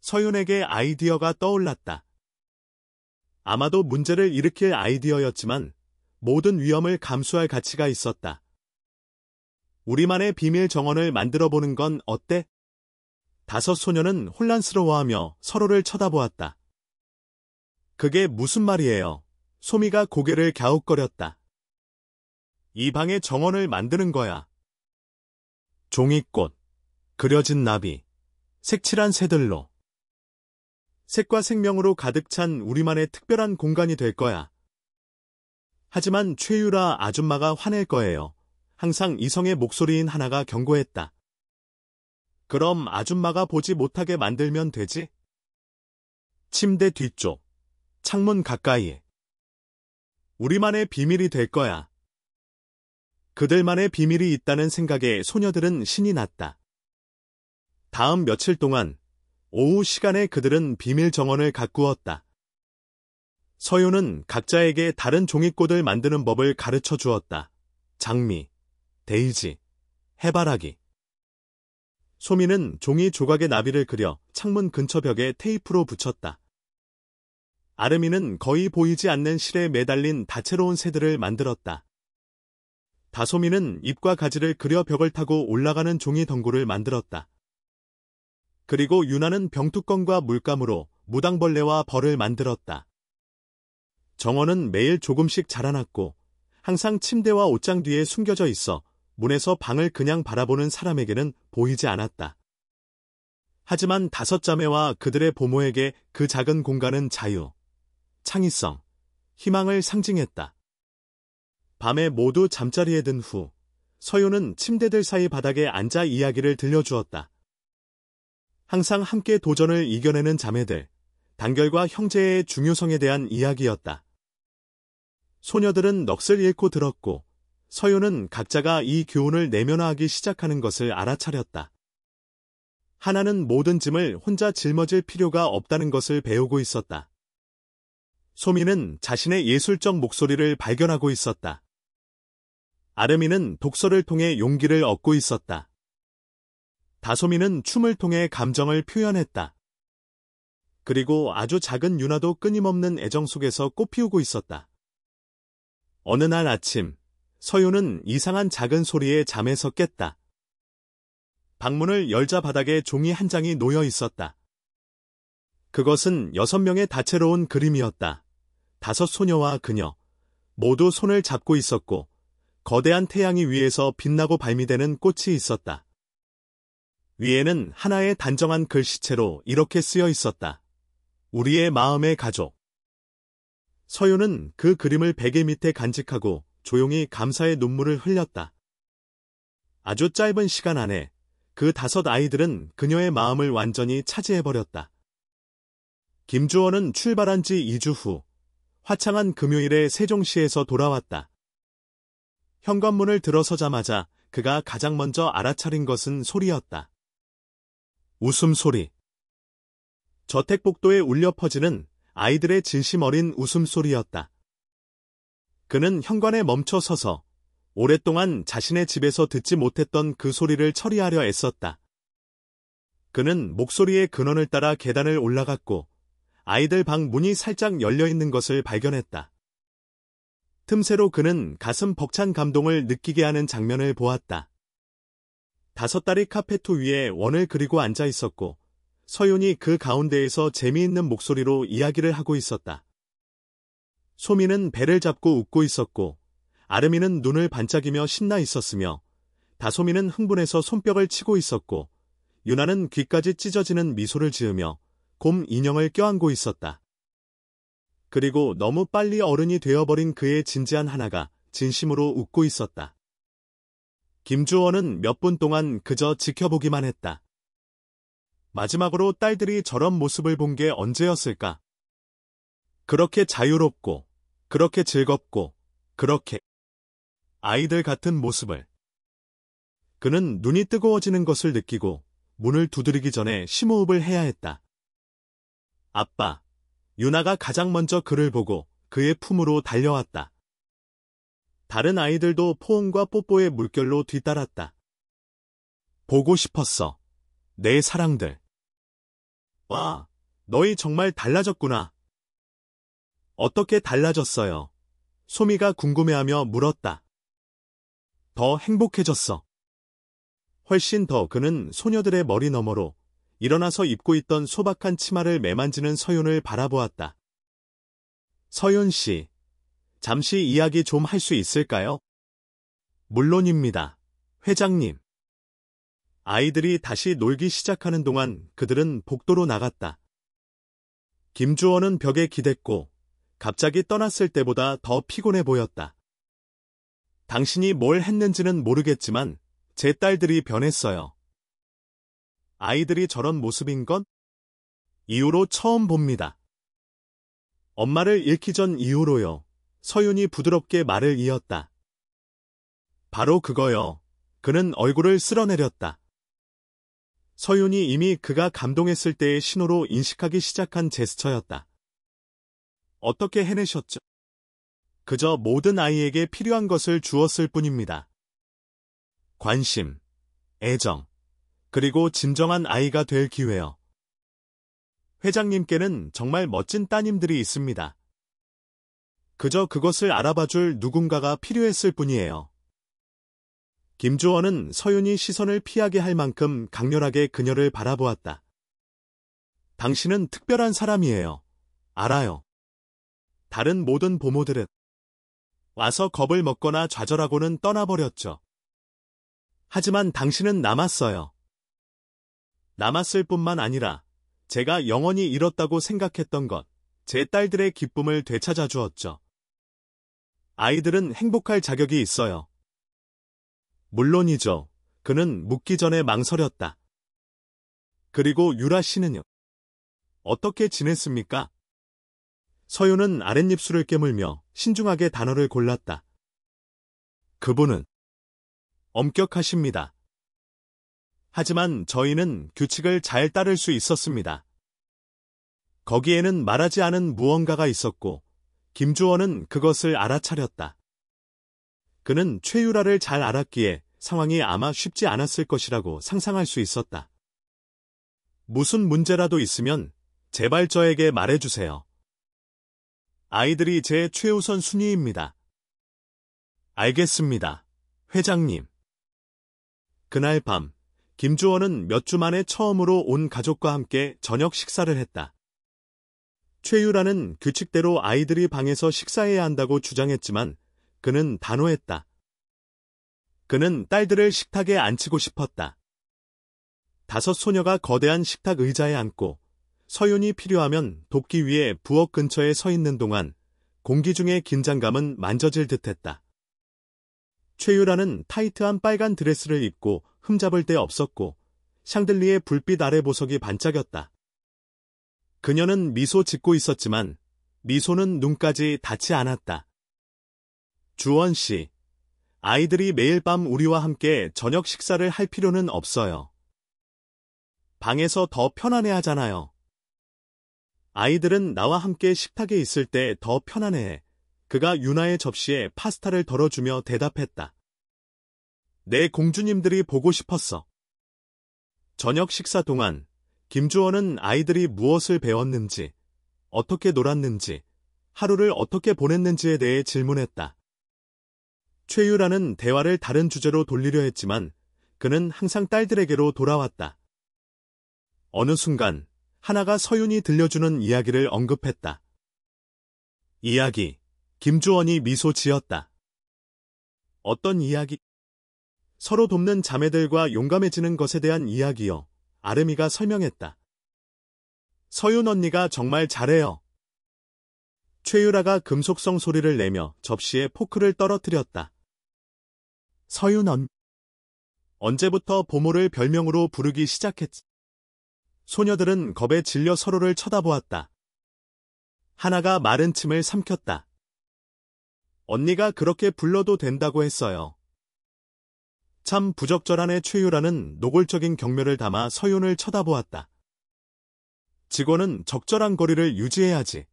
서윤에게 아이디어가 떠올랐다. 아마도 문제를 일으킬 아이디어였지만 모든 위험을 감수할 가치가 있었다. 우리만의 비밀 정원을 만들어보는 건 어때? 5 소녀는 혼란스러워하며 서로를 쳐다보았다. 그게 무슨 말이에요? 소미가 고개를 갸웃거렸다. 이 방에 정원을 만드는 거야. 종이꽃, 그려진 나비, 색칠한 새들로. 색과 생명으로 가득 찬 우리만의 특별한 공간이 될 거야. 하지만 최유라 아줌마가 화낼 거예요. 항상 이성의 목소리인 하나가 경고했다. 그럼 아줌마가 보지 못하게 만들면 되지? 침대 뒤쪽, 창문 가까이. 우리만의 비밀이 될 거야. 그들만의 비밀이 있다는 생각에 소녀들은 신이 났다. 다음 며칠 동안 오후 시간에 그들은 비밀 정원을 가꾸었다. 서윤은 각자에게 다른 종이꽃을 만드는 법을 가르쳐 주었다. 장미, 데이지, 해바라기. 소미는 종이 조각에 나비를 그려 창문 근처 벽에 테이프로 붙였다. 아름이는 거의 보이지 않는 실에 매달린 다채로운 새들을 만들었다. 다솜이는 잎과 가지를 그려 벽을 타고 올라가는 종이 덩굴을 만들었다. 그리고 유나는 병뚜껑과 물감으로 무당벌레와 벌을 만들었다. 정원은 매일 조금씩 자라났고 항상 침대와 옷장 뒤에 숨겨져 있어 문에서 방을 그냥 바라보는 사람에게는 보이지 않았다. 하지만 다섯 자매와 그들의 보모에게 그 작은 공간은 자유, 창의성, 희망을 상징했다. 밤에 모두 잠자리에 든 후 서윤은 침대들 사이 바닥에 앉아 이야기를 들려주었다. 항상 함께 도전을 이겨내는 자매들, 단결과 형제의 중요성에 대한 이야기였다. 소녀들은 넋을 잃고 들었고 서윤은 각자가 이 교훈을 내면화하기 시작하는 것을 알아차렸다. 하나는 모든 짐을 혼자 짊어질 필요가 없다는 것을 배우고 있었다. 소미는 자신의 예술적 목소리를 발견하고 있었다. 아름이는 독서를 통해 용기를 얻고 있었다. 다솜이는 춤을 통해 감정을 표현했다. 그리고 아주 작은 유나도 끊임없는 애정 속에서 꽃피우고 있었다. 어느 날 아침, 서윤은 이상한 작은 소리에 잠에서 깼다. 방문을 열자 바닥에 종이 한 장이 놓여 있었다. 그것은 6명의 다채로운 그림이었다. 5 소녀와 그녀, 모두 손을 잡고 있었고 거대한 태양이 위에서 빛나고 발미되는 꽃이 있었다. 위에는 하나의 단정한 글씨체로 이렇게 쓰여 있었다. 우리의 마음의 가족. 서윤은 그 그림을 베개 밑에 간직하고 조용히 감사의 눈물을 흘렸다. 아주 짧은 시간 안에 그 5 아이들은 그녀의 마음을 완전히 차지해버렸다. 김주원은 출발한 지 2주 후 화창한 금요일에 세종시에서 돌아왔다. 현관문을 들어서자마자 그가 가장 먼저 알아차린 것은 소리였다. 웃음소리. 저택복도에 울려 퍼지는 아이들의 진심 어린 웃음소리였다. 그는 현관에 멈춰 서서 오랫동안 자신의 집에서 듣지 못했던 그 소리를 처리하려 애썼다. 그는 목소리의 근원을 따라 계단을 올라갔고 아이들 방 문이 살짝 열려 있는 것을 발견했다. 틈새로 그는 가슴 벅찬 감동을 느끼게 하는 장면을 보았다. 5 딸이 카페트 위에 원을 그리고 앉아 있었고 서윤이 그 가운데에서 재미있는 목소리로 이야기를 하고 있었다. 소미는 배를 잡고 웃고 있었고 아름이는 눈을 반짝이며 신나 있었으며 다솜이는 흥분해서 손뼉을 치고 있었고 유나는 귀까지 찢어지는 미소를 지으며 곰 인형을 껴안고 있었다. 그리고 너무 빨리 어른이 되어버린 그의 진지한 하나가 진심으로 웃고 있었다. 김주원은 몇 분 동안 그저 지켜보기만 했다. 마지막으로 딸들이 저런 모습을 본 게 언제였을까? 그렇게 자유롭고, 그렇게 즐겁고, 그렇게 아이들 같은 모습을. 그는 눈이 뜨거워지는 것을 느끼고 문을 두드리기 전에 심호흡을 해야 했다. 아빠, 유나가 가장 먼저 그를 보고 그의 품으로 달려왔다. 다른 아이들도 포옹과 뽀뽀의 물결로 뒤따랐다. 보고 싶었어. 내 사랑들. 와, 너희 정말 달라졌구나. 어떻게 달라졌어요? 소미가 궁금해하며 물었다. 더 행복해졌어. 훨씬 더. 그는 소녀들의 머리 너머로 일어나서 입고 있던 소박한 치마를 매만지는 서윤을 바라보았다. 서윤 씨, 잠시 이야기 좀 할 수 있을까요? 물론입니다, 회장님. 아이들이 다시 놀기 시작하는 동안 그들은 복도로 나갔다. 김주원은 벽에 기댔고 갑자기 떠났을 때보다 더 피곤해 보였다. 당신이 뭘 했는지는 모르겠지만 제 딸들이 변했어요. 아이들이 저런 모습인 건 이후로 처음 봅니다. 엄마를 잃기 전 이후로요. 서윤이 부드럽게 말을 이었다. 바로 그거요. 그는 얼굴을 쓸어내렸다. 서윤이 이미 그가 감동했을 때의 신호로 인식하기 시작한 제스처였다. 어떻게 해내셨죠? 그저 모든 아이에게 필요한 것을 주었을 뿐입니다. 관심, 애정, 그리고 진정한 아이가 될 기회요. 회장님께는 정말 멋진 따님들이 있습니다. 그저 그것을 알아봐줄 누군가가 필요했을 뿐이에요. 김주원은 서윤이 시선을 피하게 할 만큼 강렬하게 그녀를 바라보았다. 당신은 특별한 사람이에요. 알아요. 다른 모든 보모들은 와서 겁을 먹거나 좌절하고는 떠나버렸죠. 하지만 당신은 남았어요. 남았을 뿐만 아니라 제가 영원히 잃었다고 생각했던 것, 제 딸들의 기쁨을 되찾아 주었죠. 아이들은 행복할 자격이 있어요. 물론이죠. 그는 묻기 전에 망설였다. 그리고 유라 씨는요? 어떻게 지냈습니까? 서윤은 아랫입술을 깨물며 신중하게 단어를 골랐다. 그분은 엄격하십니다. 하지만 저희는 규칙을 잘 따를 수 있었습니다. 거기에는 말하지 않은 무언가가 있었고, 김주원은 그것을 알아차렸다. 그는 최유라를 잘 알았기에 상황이 아마 쉽지 않았을 것이라고 상상할 수 있었다. 무슨 문제라도 있으면 제발 저에게 말해주세요. 아이들이 제 최우선 순위입니다. 알겠습니다, 회장님. 그날 밤, 김주원은 몇 주 만에 처음으로 온 가족과 함께 저녁 식사를 했다. 최유라는 규칙대로 아이들이 방에서 식사해야 한다고 주장했지만 그는 단호했다. 그는 딸들을 식탁에 앉히고 싶었다. 5 소녀가 거대한 식탁 의자에 앉고 서윤이 필요하면 돕기 위해 부엌 근처에 서 있는 동안 공기 중의 긴장감은 만져질 듯했다. 최유라는 타이트한 빨간 드레스를 입고 흠잡을 데 없었고 샹들리에 불빛 아래 보석이 반짝였다. 그녀는 미소 짓고 있었지만 미소는 눈까지 닿지 않았다. 주원 씨, 아이들이 매일 밤 우리와 함께 저녁 식사를 할 필요는 없어요. 방에서 더 편안해 하잖아요. 아이들은 나와 함께 식탁에 있을 때 더 편안해. 그가 유나의 접시에 파스타를 덜어주며 대답했다. 내 공주님들이 보고 싶었어. 저녁 식사 동안 김주원은 아이들이 무엇을 배웠는지, 어떻게 놀았는지, 하루를 어떻게 보냈는지에 대해 질문했다. 최유라는 대화를 다른 주제로 돌리려 했지만 그는 항상 딸들에게로 돌아왔다. 어느 순간 하나가 서윤이 들려주는 이야기를 언급했다. 이야기. 김주원이 미소 지었다. 어떤 이야기? 서로 돕는 자매들과 용감해지는 것에 대한 이야기요. 아름이가 설명했다. 서윤 언니가 정말 잘해요. 최유라가 금속성 소리를 내며 접시에 포크를 떨어뜨렸다. 서윤 언제부터 보모를 별명으로 부르기 시작했지? 소녀들은 겁에 질려 서로를 쳐다보았다. 하나가 마른 침을 삼켰다. 언니가 그렇게 불러도 된다고 했어요. 참 부적절하네. 최유라는 노골적인 경멸을 담아 서윤을 쳐다보았다. 직원은 적절한 거리를 유지해야지.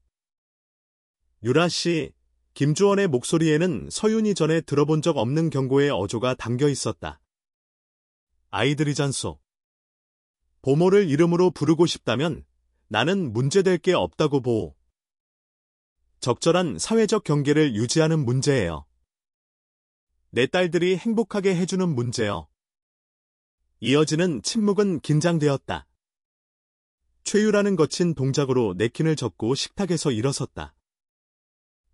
유라 씨, 김주원의 목소리에는 서윤이 전에 들어본 적 없는 경고의 어조가 담겨 있었다. 아이들이잖소. 보모를 이름으로 부르고 싶다면 나는 문제될 게 없다고 보오. 적절한 사회적 경계를 유지하는 문제예요. 내 딸들이 행복하게 해주는 문제요. 이어지는 침묵은 긴장되었다. 최유라는 거친 동작으로 냅킨을 접고 식탁에서 일어섰다.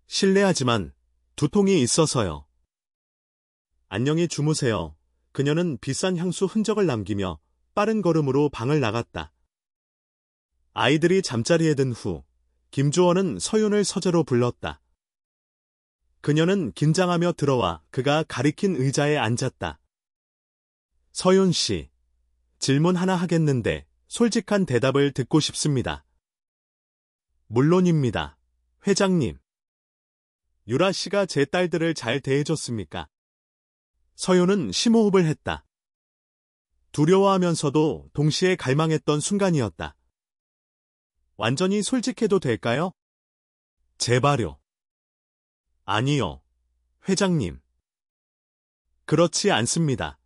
실례하지만 두통이 있어서요. 안녕히 주무세요. 그녀는 비싼 향수 흔적을 남기며 빠른 걸음으로 방을 나갔다. 아이들이 잠자리에 든 후 김주원은 서윤을 서재로 불렀다. 그녀는 긴장하며 들어와 그가 가리킨 의자에 앉았다. 서윤 씨, 질문 하나 하겠는데 솔직한 대답을 듣고 싶습니다. 물론입니다, 회장님, 유라 씨가 제 딸들을 잘 대해줬습니까? 서윤은 심호흡을 했다. 두려워하면서도 동시에 갈망했던 순간이었다. 완전히 솔직해도 될까요? 제발요. 아니요, 회장님. 그렇지 않습니다.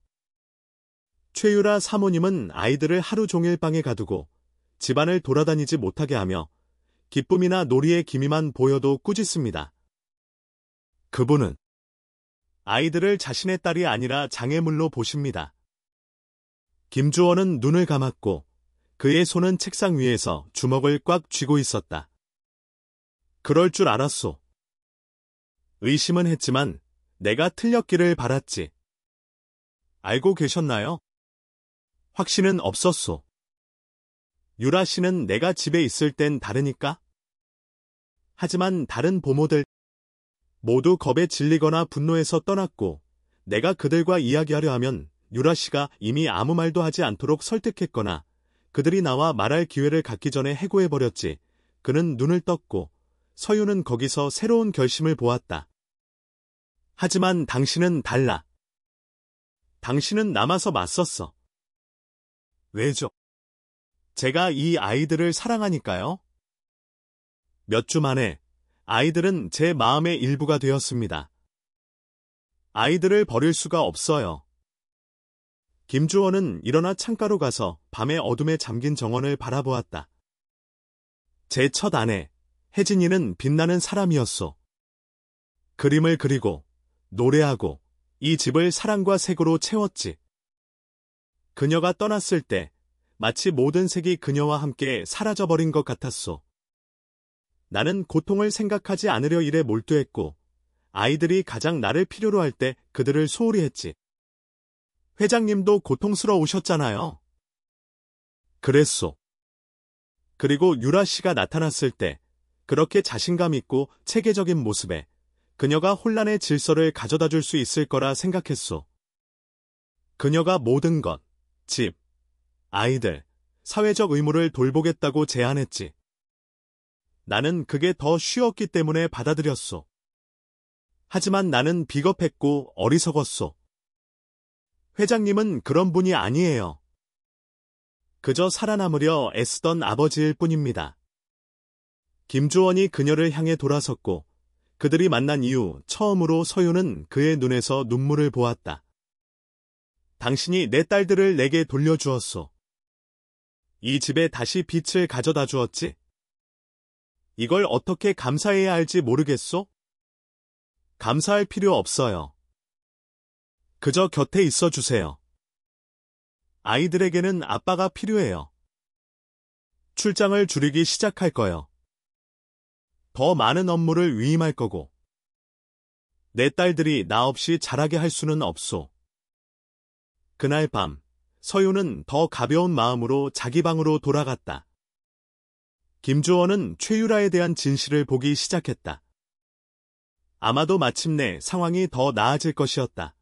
최유라 사모님은 아이들을 하루 종일 방에 가두고 집안을 돌아다니지 못하게 하며 기쁨이나 놀이의 기미만 보여도 꾸짖습니다. 그분은 아이들을 자신의 딸이 아니라 장애물로 보십니다. 김주원은 눈을 감았고 그의 손은 책상 위에서 주먹을 꽉 쥐고 있었다. 그럴 줄 알았소. 의심은 했지만 내가 틀렸기를 바랐지. 알고 계셨나요? 확신은 없었소. 유라 씨는 내가 집에 있을 땐 다르니까? 하지만 다른 보모들 모두 겁에 질리거나 분노해서 떠났고 내가 그들과 이야기하려 하면 유라 씨가 이미 아무 말도 하지 않도록 설득했거나 그들이 나와 말할 기회를 갖기 전에 해고해버렸지. 그는 눈을 떴고 서윤은 거기서 새로운 결심을 보았다. 하지만 당신은 달라. 당신은 남아서 맞섰어. 왜죠? 제가 이 아이들을 사랑하니까요. 몇 주 만에 아이들은 제 마음의 일부가 되었습니다. 아이들을 버릴 수가 없어요. 김주원은 일어나 창가로 가서 밤의 어둠에 잠긴 정원을 바라보았다. 제 첫 아내, 혜진이는 빛나는 사람이었소. 그림을 그리고 노래하고 이 집을 사랑과 색으로 채웠지. 그녀가 떠났을 때 마치 모든 색이 그녀와 함께 사라져버린 것 같았소. 나는 고통을 생각하지 않으려 일에 몰두했고 아이들이 가장 나를 필요로 할 때 그들을 소홀히 했지. 회장님도 고통스러우셨잖아요. 그랬소. 그리고 유라 씨가 나타났을 때 그렇게 자신감 있고 체계적인 모습에 그녀가 혼란의 질서를 가져다 줄 수 있을 거라 생각했소. 그녀가 모든 것, 집, 아이들, 사회적 의무를 돌보겠다고 제안했지. 나는 그게 더 쉬웠기 때문에 받아들였소. 하지만 나는 비겁했고 어리석었소. 회장님은 그런 분이 아니에요. 그저 살아남으려 애쓰던 아버지일 뿐입니다. 김주원이 그녀를 향해 돌아섰고 그들이 만난 이후 처음으로 서윤은 그의 눈에서 눈물을 보았다. 당신이 내 딸들을 내게 돌려주었소. 이 집에 다시 빛을 가져다 주었지. 이걸 어떻게 감사해야 할지 모르겠소? 감사할 필요 없어요. 그저 곁에 있어 주세요. 아이들에게는 아빠가 필요해요. 출장을 줄이기 시작할 거요. 더 많은 업무를 위임할 거고. 내 딸들이 나 없이 자라게 할 수는 없소. 그날 밤, 서윤은 더 가벼운 마음으로 자기 방으로 돌아갔다. 김주원은 최유라에 대한 진실을 보기 시작했다. 아마도 마침내 상황이 더 나아질 것이었다.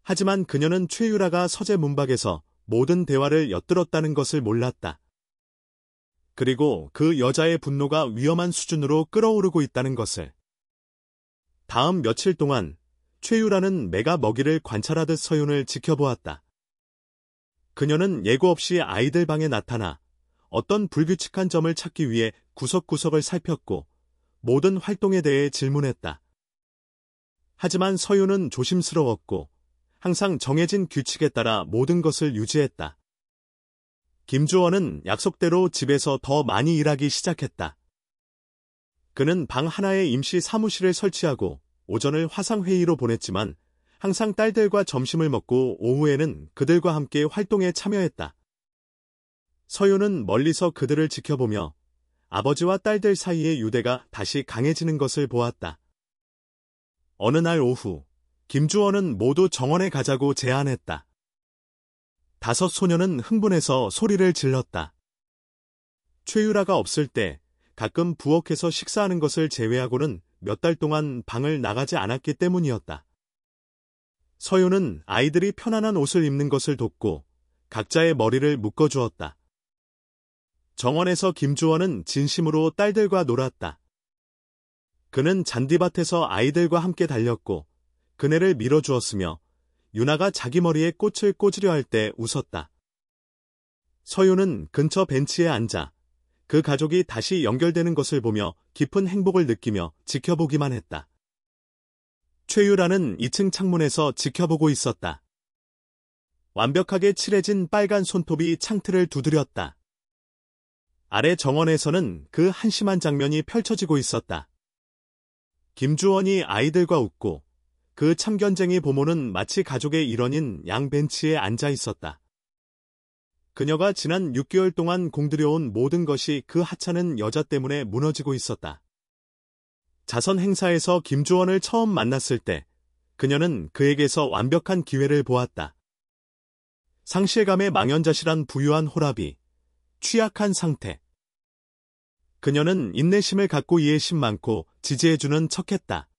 하지만 그녀는 최유라가 서재 문밖에서 모든 대화를 엿들었다는 것을 몰랐다. 그리고 그 여자의 분노가 위험한 수준으로 끓어오르고 있다는 것을. 다음 며칠 동안 최유라는 매가 먹이를 관찰하듯 서윤을 지켜보았다. 그녀는 예고 없이 아이들 방에 나타나 어떤 불규칙한 점을 찾기 위해 구석구석을 살폈고 모든 활동에 대해 질문했다. 하지만 서윤은 조심스러웠고 항상 정해진 규칙에 따라 모든 것을 유지했다. 김주원은 약속대로 집에서 더 많이 일하기 시작했다. 그는 방 하나에 임시 사무실을 설치하고 오전을 화상회의로 보냈지만 항상 딸들과 점심을 먹고 오후에는 그들과 함께 활동에 참여했다. 서윤은 멀리서 그들을 지켜보며 아버지와 딸들 사이의 유대가 다시 강해지는 것을 보았다. 어느 날 오후, 김주원은 모두 정원에 가자고 제안했다. 5 소녀는 흥분해서 소리를 질렀다. 최유라가 없을 때 가끔 부엌에서 식사하는 것을 제외하고는 몇 달 동안 방을 나가지 않았기 때문이었다. 서윤은 아이들이 편안한 옷을 입는 것을 돕고 각자의 머리를 묶어주었다. 정원에서 김주원은 진심으로 딸들과 놀았다. 그는 잔디밭에서 아이들과 함께 달렸고 그네를 밀어주었으며 유나가 자기 머리에 꽃을 꽂으려 할 때 웃었다. 서유는 근처 벤치에 앉아 그 가족이 다시 연결되는 것을 보며 깊은 행복을 느끼며 지켜보기만 했다. 최유라는 2층 창문에서 지켜보고 있었다. 완벽하게 칠해진 빨간 손톱이 창틀을 두드렸다. 아래 정원에서는 그 한심한 장면이 펼쳐지고 있었다. 김주원이 아이들과 웃고 그 참견쟁이 보모는 마치 가족의 일원인 양 벤치에 앉아 있었다. 그녀가 지난 6개월 동안 공들여온 모든 것이 그 하찮은 여자 때문에 무너지고 있었다. 자선 행사에서 김주원을 처음 만났을 때 그녀는 그에게서 완벽한 기회를 보았다. 상실감에 망연자실한 부유한 호랍이, 취약한 상태. 그녀는 인내심을 갖고 이해심 많고 지지해주는 척했다.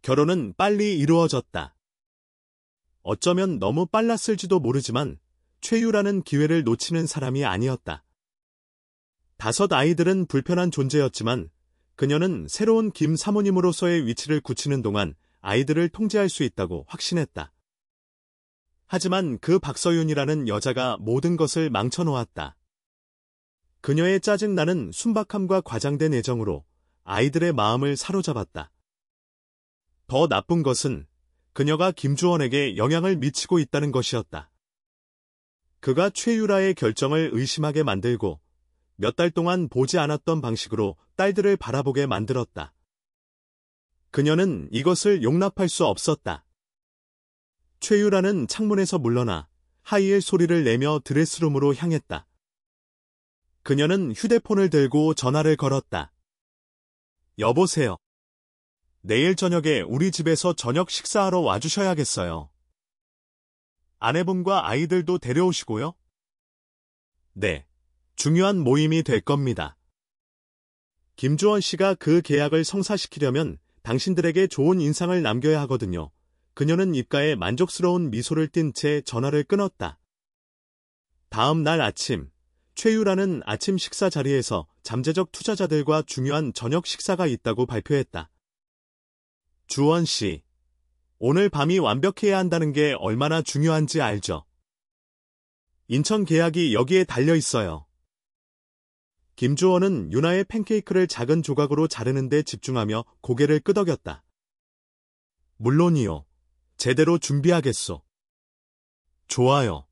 결혼은 빨리 이루어졌다. 어쩌면 너무 빨랐을지도 모르지만 최유라는 기회를 놓치는 사람이 아니었다. 5 아이들은 불편한 존재였지만 그녀는 새로운 김 사모님으로서의 위치를 굳히는 동안 아이들을 통제할 수 있다고 확신했다. 하지만 그 박서윤이라는 여자가 모든 것을 망쳐놓았다. 그녀의 짜증나는 순박함과 과장된 애정으로 아이들의 마음을 사로잡았다. 더 나쁜 것은 그녀가 김주원에게 영향을 미치고 있다는 것이었다. 그가 최유라의 결정을 의심하게 만들고 몇 달 동안 보지 않았던 방식으로 딸들을 바라보게 만들었다. 그녀는 이것을 용납할 수 없었다. 최유라는 창문에서 물러나 하이힐 소리를 내며 드레스룸으로 향했다. 그녀는 휴대폰을 들고 전화를 걸었다. 여보세요. 내일 저녁에 우리 집에서 저녁 식사하러 와주셔야겠어요. 아내분과 아이들도 데려오시고요. 네, 중요한 모임이 될 겁니다. 김주원 씨가 그 계약을 성사시키려면 당신들에게 좋은 인상을 남겨야 하거든요. 그녀는 입가에 만족스러운 미소를 띤 채 전화를 끊었다. 다음 날 아침, 최유라는 아침 식사 자리에서 잠재적 투자자들과 중요한 저녁 식사가 있다고 발표했다. 주원 씨, 오늘 밤이 완벽해야 한다는 게 얼마나 중요한지 알죠? 인천 계약이 여기에 달려 있어요. 김주원은 유나의 팬케이크를 작은 조각으로 자르는 데 집중하며 고개를 끄덕였다. 물론이요. 제대로 준비하겠소. 좋아요.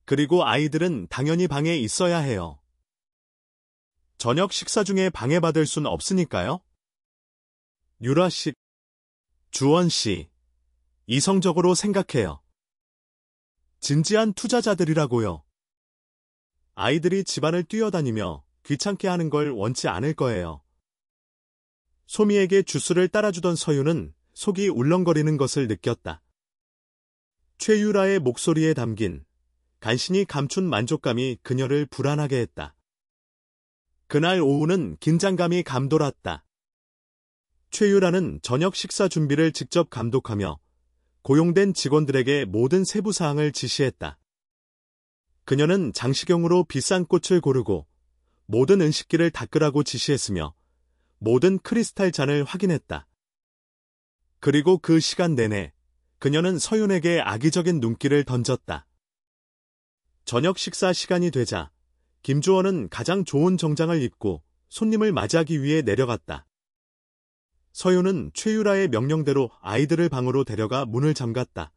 그리고 아이들은 당연히 방에 있어야 해요. 저녁 식사 중에 방해받을 순 없으니까요. 유라 씨, 주원 씨, 이성적으로 생각해요. 진지한 투자자들이라고요. 아이들이 집안을 뛰어다니며 귀찮게 하는 걸 원치 않을 거예요. 소미에게 주스를 따라주던 서유는 속이 울렁거리는 것을 느꼈다. 최유라의 목소리에 담긴 간신히 감춘 만족감이 그녀를 불안하게 했다. 그날 오후는 긴장감이 감돌았다. 최유라는 저녁 식사 준비를 직접 감독하며 고용된 직원들에게 모든 세부 사항을 지시했다. 그녀는 장식용으로 비싼 꽃을 고르고 모든 은식기를 닦으라고 지시했으며 모든 크리스탈 잔을 확인했다. 그리고 그 시간 내내 그녀는 서윤에게 악의적인 눈길을 던졌다. 저녁 식사 시간이 되자 김주원은 가장 좋은 정장을 입고 손님을 맞이하기 위해 내려갔다. 서윤은 최유라의 명령대로 아이들을 방으로 데려가 문을 잠갔다.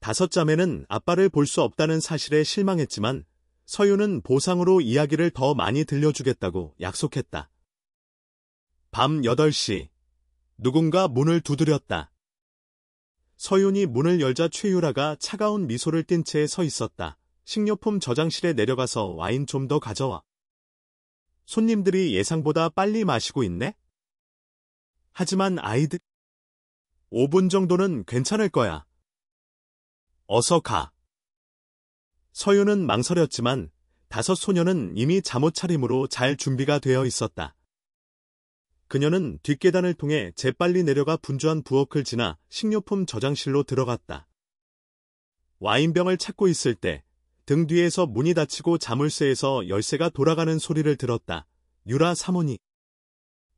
5 자매는 아빠를 볼 수 없다는 사실에 실망했지만 서윤은 보상으로 이야기를 더 많이 들려주겠다고 약속했다. 밤 8시, 누군가 문을 두드렸다. 서윤이 문을 열자 최유라가 차가운 미소를 띤 채 서 있었다. 식료품 저장실에 내려가서 와인 좀 더 가져와. 손님들이 예상보다 빨리 마시고 있네? 하지만 아이들 5분 정도는 괜찮을 거야. 어서 가. 서윤은 망설였지만 5 소녀는 이미 잠옷 차림으로 잘 준비가 되어 있었다. 그녀는 뒷계단을 통해 재빨리 내려가 분주한 부엌을 지나 식료품 저장실로 들어갔다. 와인병을 찾고 있을 때 등 뒤에서 문이 닫히고 자물쇠에서 열쇠가 돌아가는 소리를 들었다. 유라 사모님.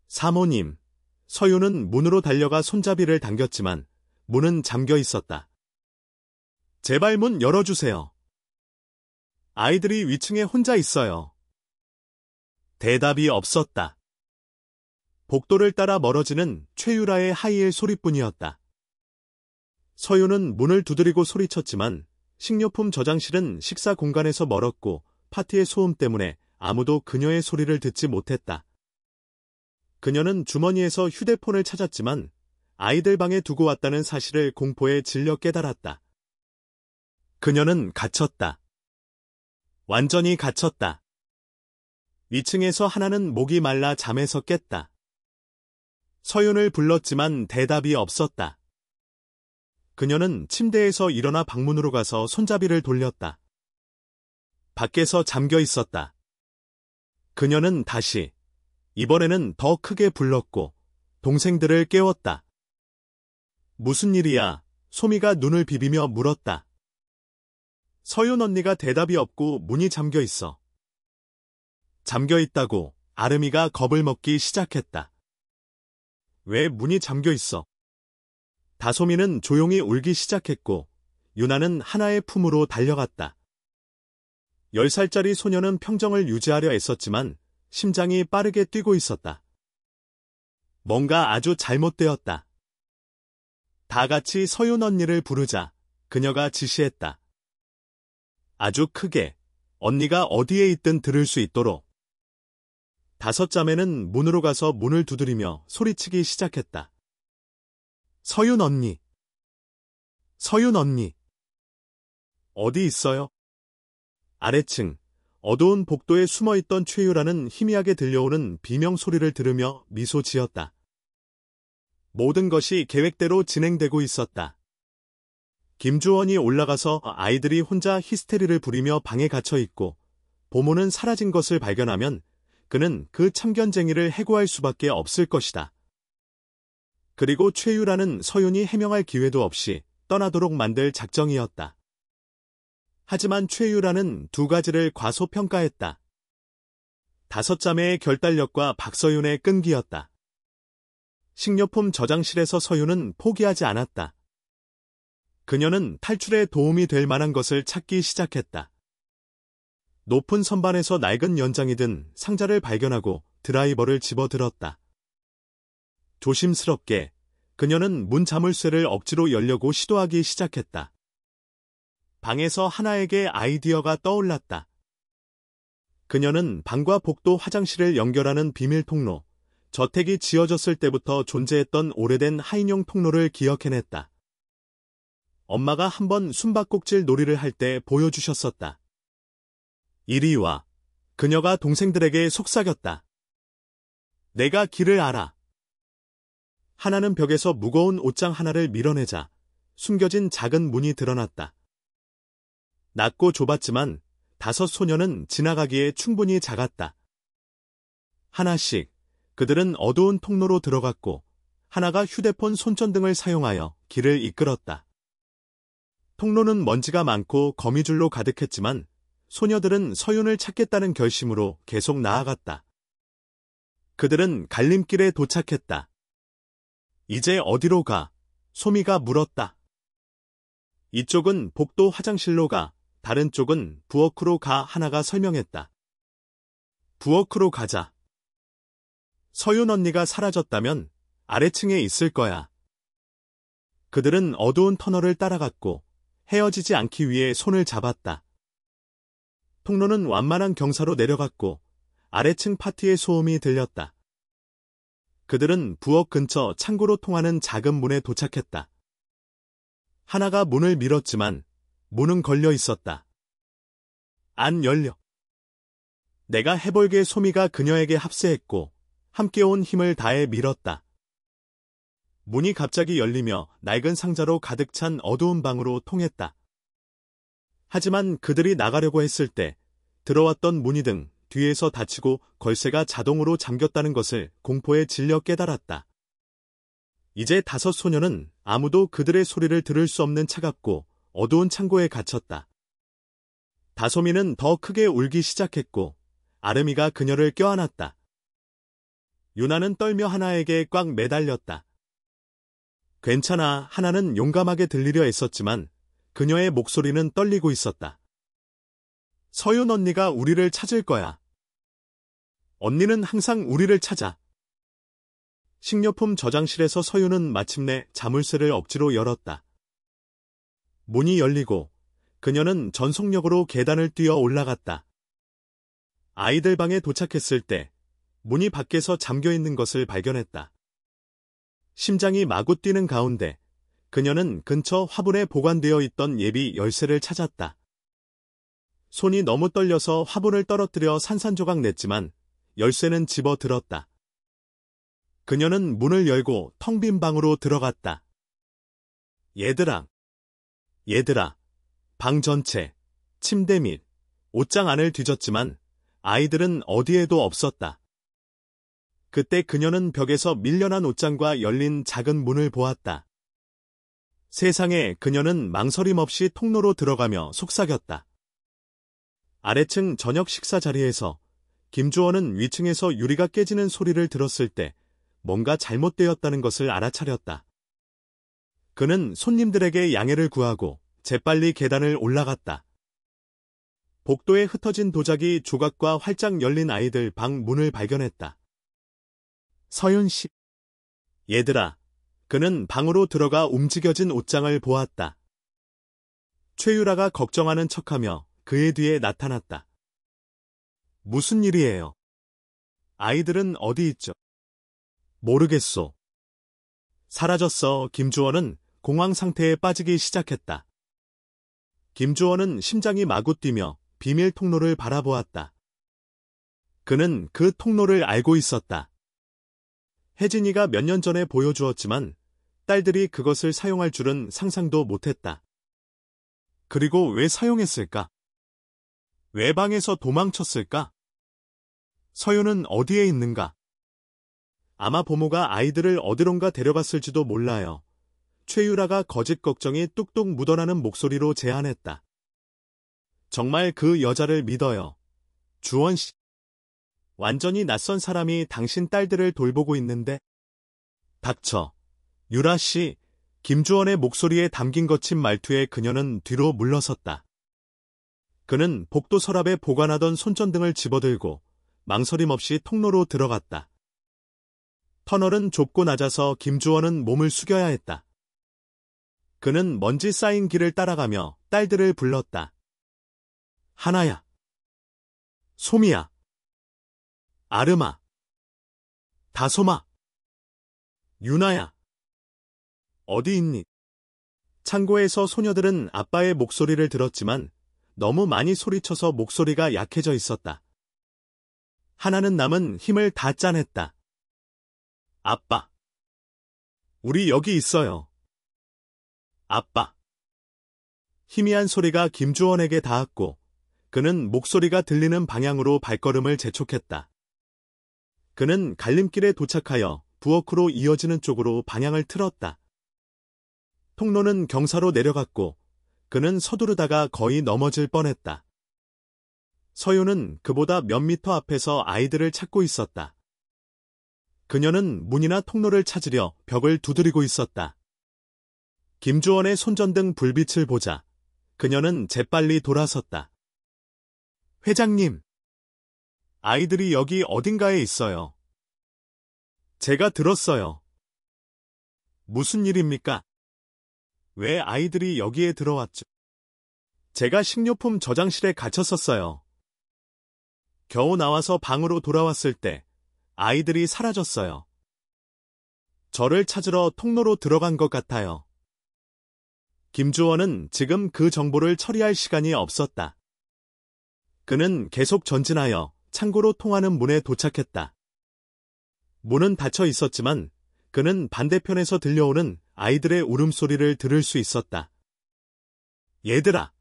사모님, 서유는 문으로 달려가 손잡이를 당겼지만 문은 잠겨 있었다. 제발 문 열어주세요. 아이들이 위층에 혼자 있어요. 대답이 없었다. 복도를 따라 멀어지는 최유라의 하이힐 소리뿐이었다. 서유는 문을 두드리고 소리쳤지만 식료품 저장실은 식사 공간에서 멀었고 파티의 소음 때문에 아무도 그녀의 소리를 듣지 못했다. 그녀는 주머니에서 휴대폰을 찾았지만 아이들 방에 두고 왔다는 사실을 공포에 질려 깨달았다. 그녀는 갇혔다. 완전히 갇혔다. 위층에서 하나는 목이 말라 잠에서 깼다. 서윤을 불렀지만 대답이 없었다. 그녀는 침대에서 일어나 방문으로 가서 손잡이를 돌렸다. 밖에서 잠겨 있었다. 그녀는 다시, 이번에는 더 크게 불렀고 동생들을 깨웠다. 무슨 일이야? 소미가 눈을 비비며 물었다. 서윤 언니가 대답이 없고 문이 잠겨 있어. 잠겨 있다고 아름이가 겁을 먹기 시작했다. 왜 문이 잠겨 있어? 다솜이는 조용히 울기 시작했고 유나는 하나의 품으로 달려갔다. 10살짜리 소녀는 평정을 유지하려 애썼지만 심장이 빠르게 뛰고 있었다. 뭔가 아주 잘못되었다. 다 같이 서윤 언니를 부르자 그녀가 지시했다. 아주 크게 언니가 어디에 있든 들을 수 있도록. 5자매는 문으로 가서 문을 두드리며 소리치기 시작했다. 서윤 언니. 서윤 언니. 어디 있어요? 아래층, 어두운 복도에 숨어있던 최유라는 희미하게 들려오는 비명 소리를 들으며 미소 지었다. 모든 것이 계획대로 진행되고 있었다. 김주원이 올라가서 아이들이 혼자 히스테리를 부리며 방에 갇혀 있고 보모는 사라진 것을 발견하면 그는 그 참견쟁이를 해고할 수밖에 없을 것이다. 그리고 최유라는 서윤이 해명할 기회도 없이 떠나도록 만들 작정이었다. 하지만 최유라는 2가지를 과소평가했다. 5자매의 결단력과 박서윤의 끈기였다. 식료품 저장실에서 서윤은 포기하지 않았다. 그녀는 탈출에 도움이 될 만한 것을 찾기 시작했다. 높은 선반에서 낡은 연장이 든 상자를 발견하고 드라이버를 집어들었다. 조심스럽게 그녀는 문 자물쇠를 억지로 열려고 시도하기 시작했다. 방에서 하나에게 아이디어가 떠올랐다. 그녀는 방과 복도 화장실을 연결하는 비밀 통로, 저택이 지어졌을 때부터 존재했던 오래된 하인용 통로를 기억해냈다. 엄마가 한번 숨바꼭질 놀이를 할 때 보여주셨었다. 이리 와. 그녀가 동생들에게 속삭였다. 내가 길을 알아. 하나는 벽에서 무거운 옷장 하나를 밀어내자 숨겨진 작은 문이 드러났다. 낮고 좁았지만 5 소녀는 지나가기에 충분히 작았다. 하나씩 그들은 어두운 통로로 들어갔고 하나가 휴대폰 손전등을 사용하여 길을 이끌었다. 통로는 먼지가 많고 거미줄로 가득했지만 소녀들은 서윤을 찾겠다는 결심으로 계속 나아갔다. 그들은 갈림길에 도착했다. 이제 어디로 가? 소미가 물었다. 이쪽은 복도 화장실로 가, 다른 쪽은 부엌으로 가 하나가 설명했다. 부엌으로 가자. 서윤 언니가 사라졌다면 아래층에 있을 거야. 그들은 어두운 터널을 따라갔고 헤어지지 않기 위해 손을 잡았다. 통로는 완만한 경사로 내려갔고 아래층 파티의 소음이 들렸다. 그들은 부엌 근처 창고로 통하는 작은 문에 도착했다. 하나가 문을 밀었지만 문은 걸려 있었다. 안 열려. 내가 해볼게. 소미가 그녀에게 합세했고 함께 온 힘을 다해 밀었다. 문이 갑자기 열리며 낡은 상자로 가득 찬 어두운 방으로 통했다. 하지만 그들이 나가려고 했을 때 들어왔던 문이 등 뒤에서 닫히고 걸쇠가 자동으로 잠겼다는 것을 공포에 질려 깨달았다. 이제 5 소녀는 아무도 그들의 소리를 들을 수 없는 차갑고 어두운 창고에 갇혔다. 다솜이는 더 크게 울기 시작했고 아름이가 그녀를 껴안았다. 유나는 떨며 하나에게 꽉 매달렸다. 괜찮아, 하나는 용감하게 들리려 애썼지만 그녀의 목소리는 떨리고 있었다. 서윤 언니가 우리를 찾을 거야. 언니는 항상 우리를 찾아. 식료품 저장실에서 서윤은 마침내 자물쇠를 억지로 열었다. 문이 열리고 그녀는 전속력으로 계단을 뛰어 올라갔다. 아이들 방에 도착했을 때 문이 밖에서 잠겨 있는 것을 발견했다. 심장이 마구 뛰는 가운데 그녀는 근처 화분에 보관되어 있던 예비 열쇠를 찾았다. 손이 너무 떨려서 화분을 떨어뜨려 산산조각 냈지만 열쇠는 집어들었다. 그녀는 문을 열고 텅 빈 방으로 들어갔다. 얘들아, 방 전체, 침대 및 옷장 안을 뒤졌지만 아이들은 어디에도 없었다. 그때 그녀는 벽에서 밀려난 옷장과 열린 작은 문을 보았다. 세상에, 그녀는 망설임 없이 통로로 들어가며 속삭였다. 아래층 저녁 식사 자리에서 김주원은 위층에서 유리가 깨지는 소리를 들었을 때 뭔가 잘못되었다는 것을 알아차렸다. 그는 손님들에게 양해를 구하고 재빨리 계단을 올라갔다. 복도에 흩어진 도자기 조각과 활짝 열린 아이들 방 문을 발견했다. 서윤 씨. 얘들아. 그는 방으로 들어가 움직여진 옷장을 보았다. 최유라가 걱정하는 척하며 그의 뒤에 나타났다. 무슨 일이에요? 아이들은 어디 있죠? 모르겠소. 사라졌어. 김주원은 공황 상태에 빠지기 시작했다. 김주원은 심장이 마구 뛰며 비밀 통로를 바라보았다. 그는 그 통로를 알고 있었다. 혜진이가 몇 년 전에 보여주었지만 딸들이 그것을 사용할 줄은 상상도 못했다. 그리고 왜 사용했을까? 왜 방에서 도망쳤을까? 서윤은 어디에 있는가? 아마 보모가 아이들을 어디론가 데려갔을지도 몰라요. 최유라가 거짓 걱정이 뚝뚝 묻어나는 목소리로 제안했다. 정말 그 여자를 믿어요. 주원 씨. 완전히 낯선 사람이 당신 딸들을 돌보고 있는데. 닥쳐. 유라 씨. 김주원의 목소리에 담긴 거친 말투에 그녀는 뒤로 물러섰다. 그는 복도 서랍에 보관하던 손전등을 집어들고 망설임 없이 통로로 들어갔다. 터널은 좁고 낮아서 김주원은 몸을 숙여야 했다. 그는 먼지 쌓인 길을 따라가며 딸들을 불렀다. 하나야. 소미야. 아름아. 다솜아. 유나야. 어디 있니? 창고에서 소녀들은 아빠의 목소리를 들었지만 너무 많이 소리쳐서 목소리가 약해져 있었다. 하나는 남은 힘을 다 짜냈다. 아빠. 우리 여기 있어요. 아빠. 희미한 소리가 김주원에게 닿았고 그는 목소리가 들리는 방향으로 발걸음을 재촉했다. 그는 갈림길에 도착하여 부엌으로 이어지는 쪽으로 방향을 틀었다. 통로는 경사로 내려갔고 그는 서두르다가 거의 넘어질 뻔했다. 서윤은 그보다 몇 미터 앞에서 아이들을 찾고 있었다. 그녀는 문이나 통로를 찾으려 벽을 두드리고 있었다. 김주원의 손전등 불빛을 보자 그녀는 재빨리 돌아섰다. 회장님. 아이들이 여기 어딘가에 있어요. 제가 들었어요. 무슨 일입니까? 왜 아이들이 여기에 들어왔죠? 제가 식료품 저장실에 갇혔었어요. 겨우 나와서 방으로 돌아왔을 때 아이들이 사라졌어요. 저를 찾으러 통로로 들어간 것 같아요. 김주원은 지금 그 정보를 처리할 시간이 없었다. 그는 계속 전진하여 창고로 통하는 문에 도착했다. 문은 닫혀 있었지만 그는 반대편에서 들려오는 아이들의 울음소리를 들을 수 있었다. 얘들아.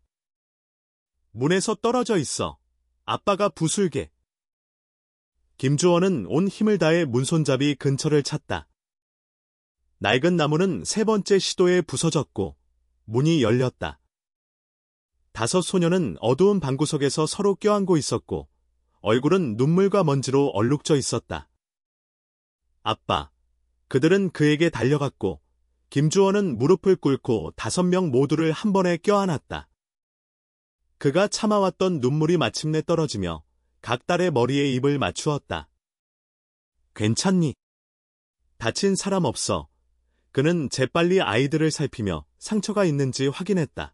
문에서 떨어져 있어. 아빠가 부술게. 김주원은 온 힘을 다해 문손잡이 근처를 찾다. 낡은 나무는 세 번째 시도에 부서졌고 문이 열렸다. 5 소녀는 어두운 방구석에서 서로 껴안고 있었고 얼굴은 눈물과 먼지로 얼룩져 있었다. 아빠. 그들은 그에게 달려갔고 김주원은 무릎을 꿇고 5명 모두를 한 번에 껴안았다. 그가 참아왔던 눈물이 마침내 떨어지며 각 딸의 머리에 입을 맞추었다. 괜찮니? 다친 사람 없어. 그는 재빨리 아이들을 살피며 상처가 있는지 확인했다.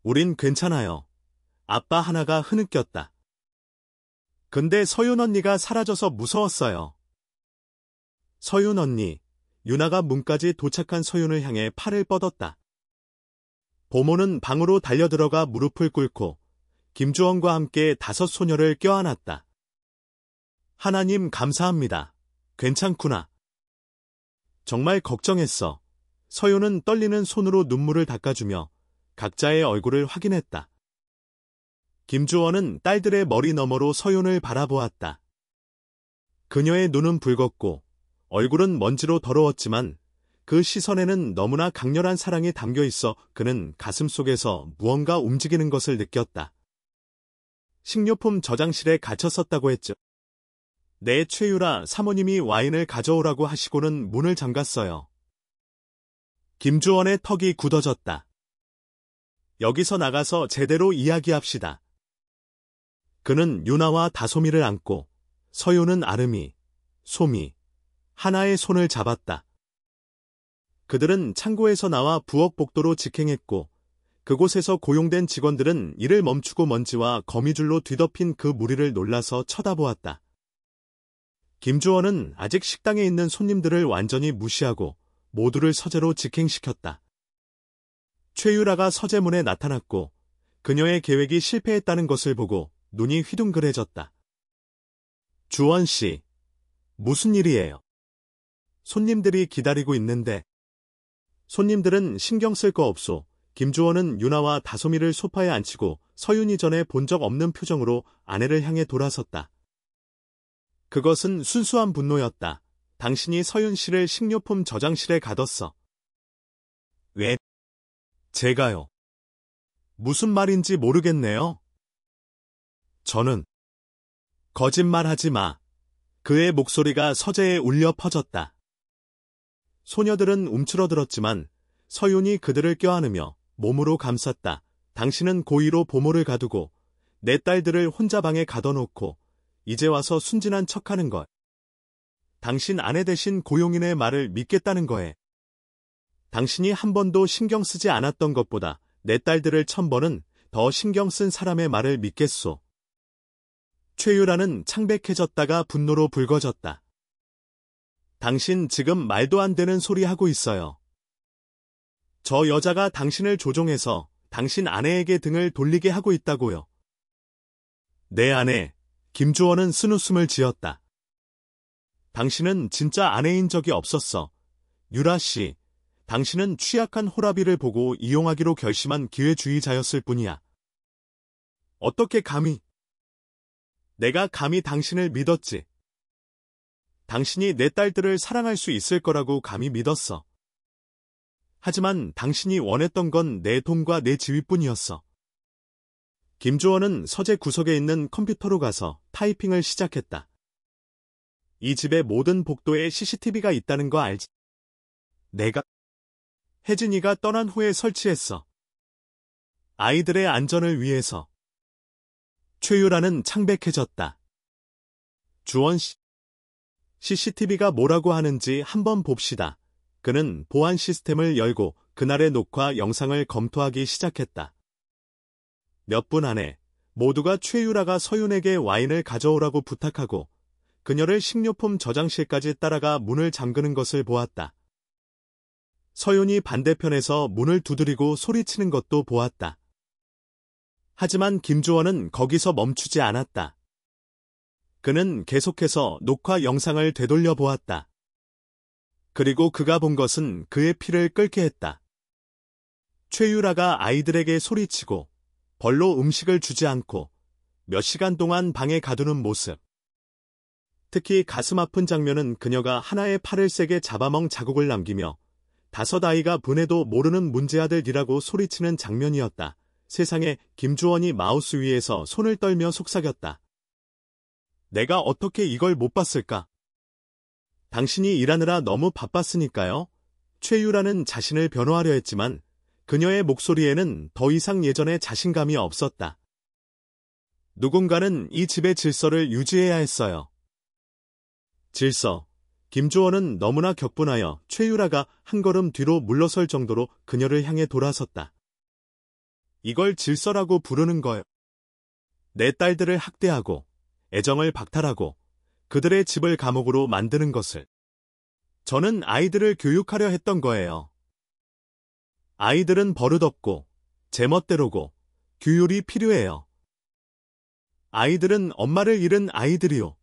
우린 괜찮아요. 아빠 하나가 흐느꼈다. 근데 서윤 언니가 사라져서 무서웠어요. 서윤 언니. 유나가 문까지 도착한 서윤을 향해 팔을 뻗었다. 보모는 방으로 달려들어가 무릎을 꿇고 김주원과 함께 5 소녀를 껴안았다. 하나님 감사합니다. 괜찮구나. 정말 걱정했어. 서윤은 떨리는 손으로 눈물을 닦아주며 각자의 얼굴을 확인했다. 김주원은 딸들의 머리 너머로 서윤을 바라보았다. 그녀의 눈은 붉었고 얼굴은 먼지로 더러웠지만 그 시선에는 너무나 강렬한 사랑이 담겨 있어 그는 가슴속에서 무언가 움직이는 것을 느꼈다. 식료품 저장실에 갇혔었다고 했죠. 네, 최유라 사모님이 와인을 가져오라고 하시고는 문을 잠갔어요. 김주원의 턱이 굳어졌다. 여기서 나가서 제대로 이야기합시다. 그는 유나와 다솜이를 안고 서윤은 아름이, 소미, 하나의 손을 잡았다. 그들은 창고에서 나와 부엌 복도로 직행했고 그곳에서 고용된 직원들은 일을 멈추고 먼지와 거미줄로 뒤덮인 그 무리를 놀라서 쳐다보았다. 김주원은 아직 식당에 있는 손님들을 완전히 무시하고 모두를 서재로 직행시켰다. 최유라가 서재문에 나타났고 그녀의 계획이 실패했다는 것을 보고 눈이 휘둥그레졌다. 주원 씨, 무슨 일이에요? 손님들이 기다리고 있는데. 손님들은 신경 쓸 거 없소. 김주원은 유나와 다솜이를 소파에 앉히고 서윤이 전에 본 적 없는 표정으로 아내를 향해 돌아섰다. 그것은 순수한 분노였다. 당신이 서윤 씨를 식료품 저장실에 가뒀어. 왜? 제가요. 무슨 말인지 모르겠네요. 저는. 거짓말하지 마. 그의 목소리가 서재에 울려 퍼졌다. 소녀들은 움츠러들었지만 서윤이 그들을 껴안으며 몸으로 감쌌다. 당신은 고의로 보모를 가두고 내 딸들을 혼자 방에 가둬놓고 이제 와서 순진한 척하는 것. 당신 아내 대신 고용인의 말을 믿겠다는 거에. 당신이 한 번도 신경 쓰지 않았던 것보다 내 딸들을 1000번은 더 신경 쓴 사람의 말을 믿겠소. 최유라는 창백해졌다가 분노로 붉어졌다. 당신 지금 말도 안 되는 소리 하고 있어요. 저 여자가 당신을 조종해서 당신 아내에게 등을 돌리게 하고 있다고요. 내 아내, 김주원은 쓴웃음을 지었다. 당신은 진짜 아내인 적이 없었어. 유라 씨, 당신은 취약한 호라비를 보고 이용하기로 결심한 기회주의자였을 뿐이야. 어떻게 감히? 내가 감히 당신을 믿었지. 당신이 내 딸들을 사랑할 수 있을 거라고 감히 믿었어. 하지만 당신이 원했던 건 내 돈과 내 지위뿐이었어. 김주원은 서재 구석에 있는 컴퓨터로 가서 타이핑을 시작했다. 이 집의 모든 복도에 CCTV가 있다는 거 알지? 내가 혜진이가 떠난 후에 설치했어. 아이들의 안전을 위해서. 최유라는 창백해졌다. 주원 씨. CCTV가 뭐라고 하는지 한번 봅시다. 그는 보안 시스템을 열고 그날의 녹화 영상을 검토하기 시작했다. 몇 분 안에 모두가 최유라가 서윤에게 와인을 가져오라고 부탁하고 그녀를 식료품 저장실까지 따라가 문을 잠그는 것을 보았다. 서윤이 반대편에서 문을 두드리고 소리치는 것도 보았다. 하지만 김주원은 거기서 멈추지 않았다. 그는 계속해서 녹화 영상을 되돌려 보았다. 그리고 그가 본 것은 그의 피를 끓게 했다. 최유라가 아이들에게 소리치고 벌로 음식을 주지 않고 몇 시간 동안 방에 가두는 모습. 특히 가슴 아픈 장면은 그녀가 하나의 팔을 세게 잡아먹은 자국을 남기며 5 아이가 분해도 모르는 문제아들이라고 소리치는 장면이었다. 세상에. 김주원이 마우스 위에서 손을 떨며 속삭였다. 내가 어떻게 이걸 못 봤을까? 당신이 일하느라 너무 바빴으니까요. 최유라는 자신을 변호하려 했지만 그녀의 목소리에는 더 이상 예전의 자신감이 없었다. 누군가는 이 집의 질서를 유지해야 했어요. 질서. 김주원은 너무나 격분하여 최유라가 한 걸음 뒤로 물러설 정도로 그녀를 향해 돌아섰다. 이걸 질서라고 부르는 거요. 내 딸들을 학대하고 애정을 박탈하고 그들의 집을 감옥으로 만드는 것을. 저는 아이들을 교육하려 했던 거예요. 아이들은 버릇없고 제멋대로고 규율이 필요해요. 아이들은 엄마를 잃은 아이들이요.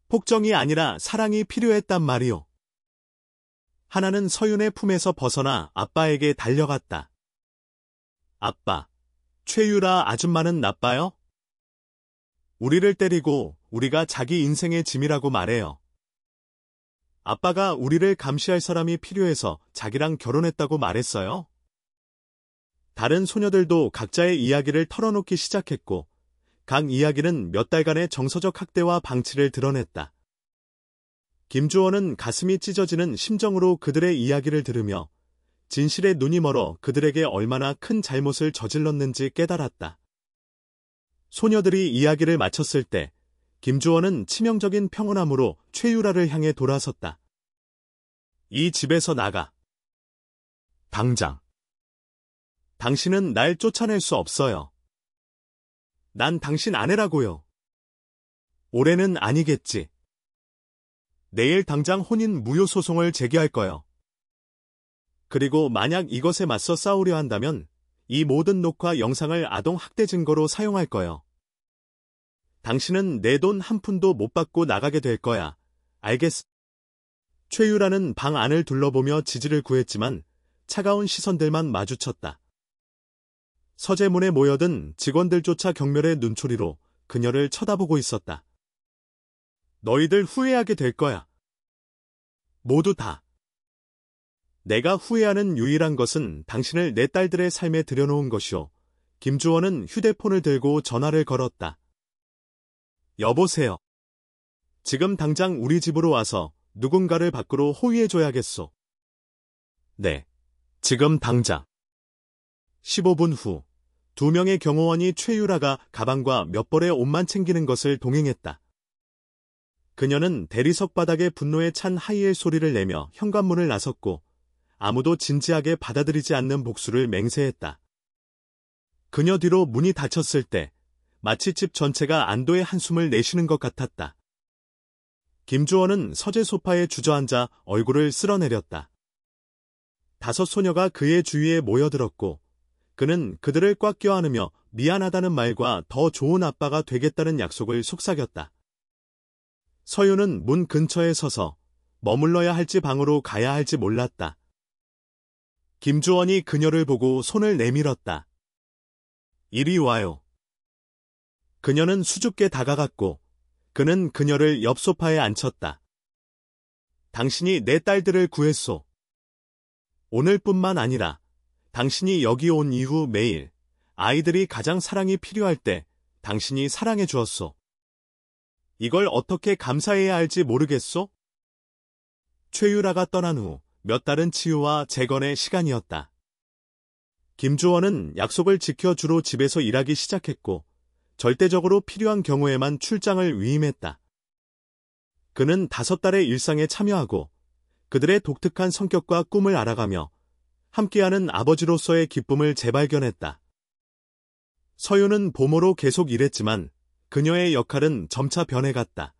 폭정이 아니라 사랑이 필요했단 말이요. 하나는 서윤의 품에서 벗어나 아빠에게 달려갔다. 아빠, 최유라 아줌마는 나빠요? 우리를 때리고 우리가 자기 인생의 짐이라고 말해요. 아빠가 우리를 감시할 사람이 필요해서 자기랑 결혼했다고 말했어요. 다른 소녀들도 각자의 이야기를 털어놓기 시작했고 각 이야기는 몇 달간의 정서적 학대와 방치를 드러냈다. 김주원은 가슴이 찢어지는 심정으로 그들의 이야기를 들으며 진실에 눈이 멀어 그들에게 얼마나 큰 잘못을 저질렀는지 깨달았다. 소녀들이 이야기를 마쳤을 때 김주원은 치명적인 평온함으로 최유라를 향해 돌아섰다. 이 집에서 나가. 당장. 당신은 날 쫓아낼 수 없어요. 난 당신 아내라고요. 올해는 아니겠지. 내일 당장 혼인 무효 소송을 제기할 거요. 그리고 만약 이것에 맞서 싸우려 한다면 이 모든 녹화 영상을 아동 학대 증거로 사용할 거요. 당신은 내 돈 한 푼도 못 받고 나가게 될 거야. 알겠어? 최유라는 방 안을 둘러보며 지지를 구했지만 차가운 시선들만 마주쳤다. 서재문에 모여든 직원들조차 경멸의 눈초리로 그녀를 쳐다보고 있었다. 너희들 후회하게 될 거야. 모두 다. 내가 후회하는 유일한 것은 당신을 내 딸들의 삶에 들여놓은 것이오. 김주원은 휴대폰을 들고 전화를 걸었다. 여보세요. 지금 당장 우리 집으로 와서 누군가를 밖으로 호위해줘야겠소. 네. 지금 당장. 15분 후, 2명의 경호원이 최유라가 가방과 몇 벌의 옷만 챙기는 것을 동행했다. 그녀는 대리석 바닥에 분노에 찬 하이힐 소리를 내며 현관문을 나섰고 아무도 진지하게 받아들이지 않는 복수를 맹세했다. 그녀 뒤로 문이 닫혔을 때 마치 집 전체가 안도의 한숨을 내쉬는 것 같았다. 김주원은 서재 소파에 주저앉아 얼굴을 쓸어내렸다. 5 소녀가 그의 주위에 모여들었고 그는 그들을 꽉 껴안으며 미안하다는 말과 더 좋은 아빠가 되겠다는 약속을 속삭였다. 서윤은 문 근처에 서서 머물러야 할지 방으로 가야 할지 몰랐다. 김주원이 그녀를 보고 손을 내밀었다. 이리 와요. 그녀는 수줍게 다가갔고 그는 그녀를 옆 소파에 앉혔다. 당신이 내 딸들을 구했소. 오늘뿐만 아니라 당신이 여기 온 이후 매일 아이들이 가장 사랑이 필요할 때 당신이 사랑해 주었소. 이걸 어떻게 감사해야 할지 모르겠소? 최유라가 떠난 후 몇 달은 치유와 재건의 시간이었다. 김주원은 약속을 지켜 주로 집에서 일하기 시작했고 절대적으로 필요한 경우에만 출장을 위임했다. 그는 5딸의 일상에 참여하고 그들의 독특한 성격과 꿈을 알아가며 함께하는 아버지로서의 기쁨을 재발견했다. 서윤은 보모로 계속 일했지만 그녀의 역할은 점차 변해갔다.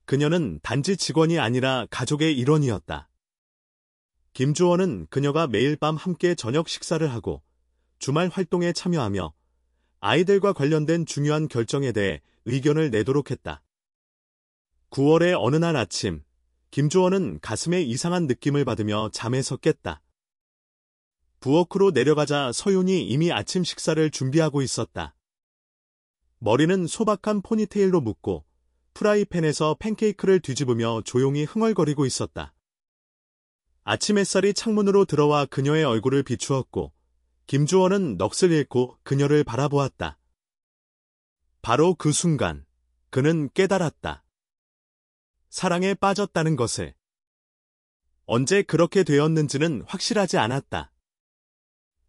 그녀는 단지 직원이 아니라 가족의 일원이었다. 김주원은 그녀가 매일 밤 함께 저녁 식사를 하고 주말 활동에 참여하며 아이들과 관련된 중요한 결정에 대해 의견을 내도록 했다. 9월의 어느 날 아침, 김주원은 가슴에 이상한 느낌을 받으며 잠에서 깼다. 부엌으로 내려가자 서윤이 이미 아침 식사를 준비하고 있었다. 머리는 소박한 포니테일로 묶고 프라이팬에서 팬케이크를 뒤집으며 조용히 흥얼거리고 있었다. 아침 햇살이 창문으로 들어와 그녀의 얼굴을 비추었고 김주원은 넋을 잃고 그녀를 바라보았다. 바로 그 순간 그는 깨달았다. 사랑에 빠졌다는 것을. 언제 그렇게 되었는지는 확실하지 않았다.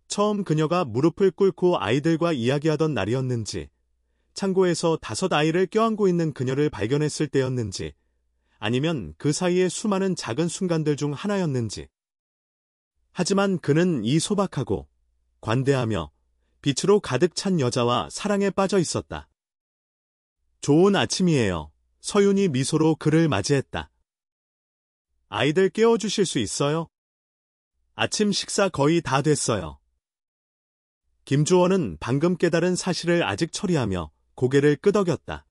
처음 그녀가 무릎을 꿇고 아이들과 이야기하던 날이었는지, 창고에서 5아이를 껴안고 있는 그녀를 발견했을 때였는지, 아니면 그 사이의 수많은 작은 순간들 중 하나였는지. 하지만 그는 이 소박하고 관대하며 빛으로 가득 찬 여자와 사랑에 빠져 있었다. 좋은 아침이에요. 서윤이 미소로 그를 맞이했다. 아이들 깨워주실 수 있어요? 아침 식사 거의 다 됐어요. 김주원은 방금 깨달은 사실을 아직 처리하며 고개를 끄덕였다.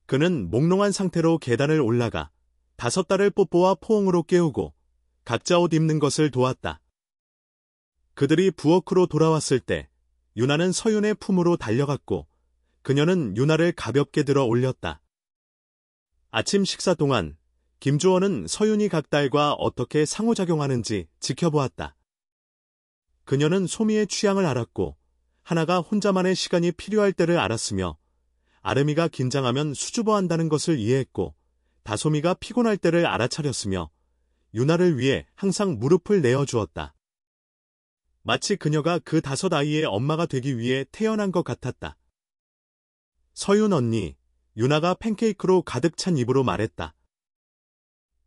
그는 몽롱한 상태로 계단을 올라가 5딸을 뽀뽀와 포옹으로 깨우고 각자 옷 입는 것을 도왔다. 그들이 부엌으로 돌아왔을 때 유나는 서윤의 품으로 달려갔고 그녀는 유나를 가볍게 들어 올렸다. 아침 식사 동안 김주원은 서윤이 각 딸과 어떻게 상호작용하는지 지켜보았다. 그녀는 소미의 취향을 알았고 하나가 혼자만의 시간이 필요할 때를 알았으며 아름이가 긴장하면 수줍어한다는 것을 이해했고 다솜이가 피곤할 때를 알아차렸으며 유나를 위해 항상 무릎을 내어주었다. 마치 그녀가 그 5아이의 엄마가 되기 위해 태어난 것 같았다. 서윤 언니, 유나가 팬케이크로 가득 찬 입으로 말했다.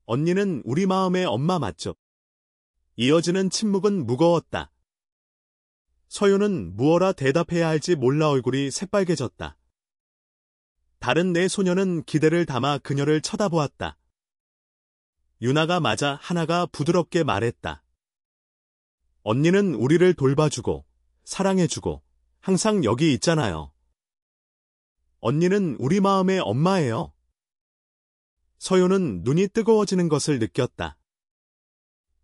언니는 우리 마음의 엄마 맞죠? 이어지는 침묵은 무거웠다. 서윤은 무어라 대답해야 할지 몰라 얼굴이 새빨개졌다. 다른 4소녀는 기대를 담아 그녀를 쳐다보았다. 유나가 맞아 하나가 부드럽게 말했다. 언니는 우리를 돌봐주고 사랑해주고 항상 여기 있잖아요. 언니는 우리 마음의 엄마예요. 서윤은 눈이 뜨거워지는 것을 느꼈다.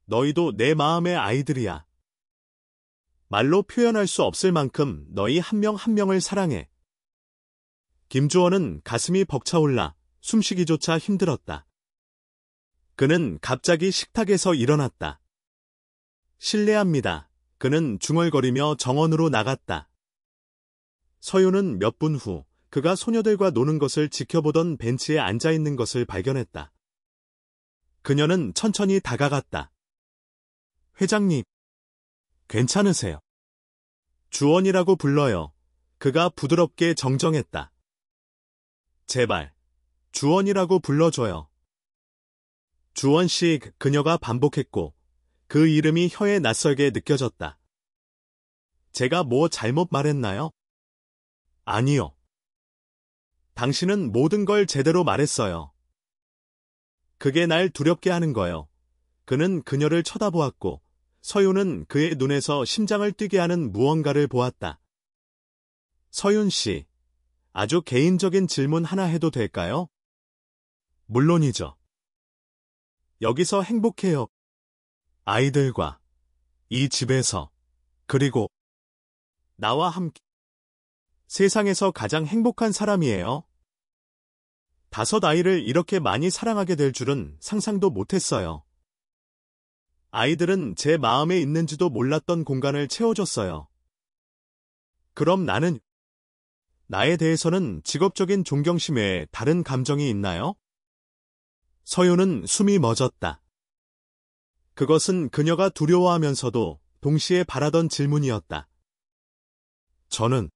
너희도 내 마음의 아이들이야. 말로 표현할 수 없을 만큼 너희 한 명 한 명을 사랑해. 김주원은 가슴이 벅차올라 숨쉬기조차 힘들었다. 그는 갑자기 식탁에서 일어났다. 실례합니다. 그는 중얼거리며 정원으로 나갔다. 서윤은 몇 분 후 그가 소녀들과 노는 것을 지켜보던 벤치에 앉아있는 것을 발견했다. 그녀는 천천히 다가갔다. 회장님, 괜찮으세요? 주원이라고 불러요. 그가 부드럽게 정정했다. 제발, 주원이라고 불러줘요. 주원씨, 그녀가 반복했고 그 이름이 혀에 낯설게 느껴졌다. 제가 뭐 잘못 말했나요? 아니요. 당신은 모든 걸 제대로 말했어요. 그게 날 두렵게 하는 거요. 그는 그녀를 쳐다보았고 서윤은 그의 눈에서 심장을 뛰게 하는 무언가를 보았다. 서윤 씨, 아주 개인적인 질문 하나 해도 될까요? 물론이죠. 여기서 행복해요. 아이들과, 이 집에서, 그리고 나와 함께. 세상에서 가장 행복한 사람이에요. 5아이를 이렇게 많이 사랑하게 될 줄은 상상도 못했어요. 아이들은 제 마음에 있는지도 몰랐던 공간을 채워줬어요. 그럼 나에 대해서는 직업적인 존경심 외에 다른 감정이 있나요? 서윤은 숨이 멎었다. 그것은 그녀가 두려워하면서도 동시에 바라던 질문이었다. 저는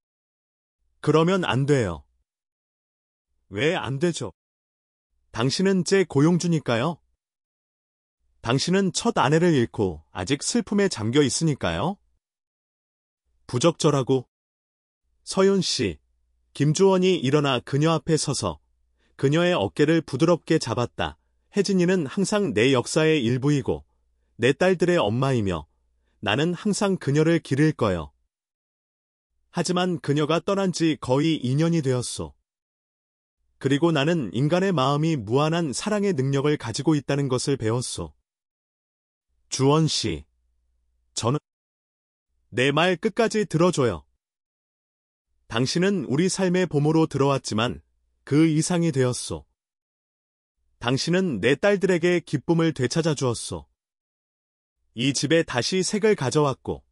그러면 안 돼요. 왜 안 되죠? 당신은 제 고용주니까요. 당신은 첫 아내를 잃고 아직 슬픔에 잠겨 있으니까요. 부적절하고. 서윤 씨, 김주원이 일어나 그녀 앞에 서서 그녀의 어깨를 부드럽게 잡았다. 혜진이는 항상 내 역사의 일부이고 내 딸들의 엄마이며 나는 항상 그녀를 기를 거요. 하지만 그녀가 떠난 지 거의 2년이 되었소. 그리고 나는 인간의 마음이 무한한 사랑의 능력을 가지고 있다는 것을 배웠소. 주원 씨, 저는 내 말 끝까지 들어줘요. 당신은 우리 삶의 봄으로 들어왔지만 그 이상이 되었소. 당신은 내 딸들에게 기쁨을 되찾아 주었소. 이 집에 다시 색을 가져왔고,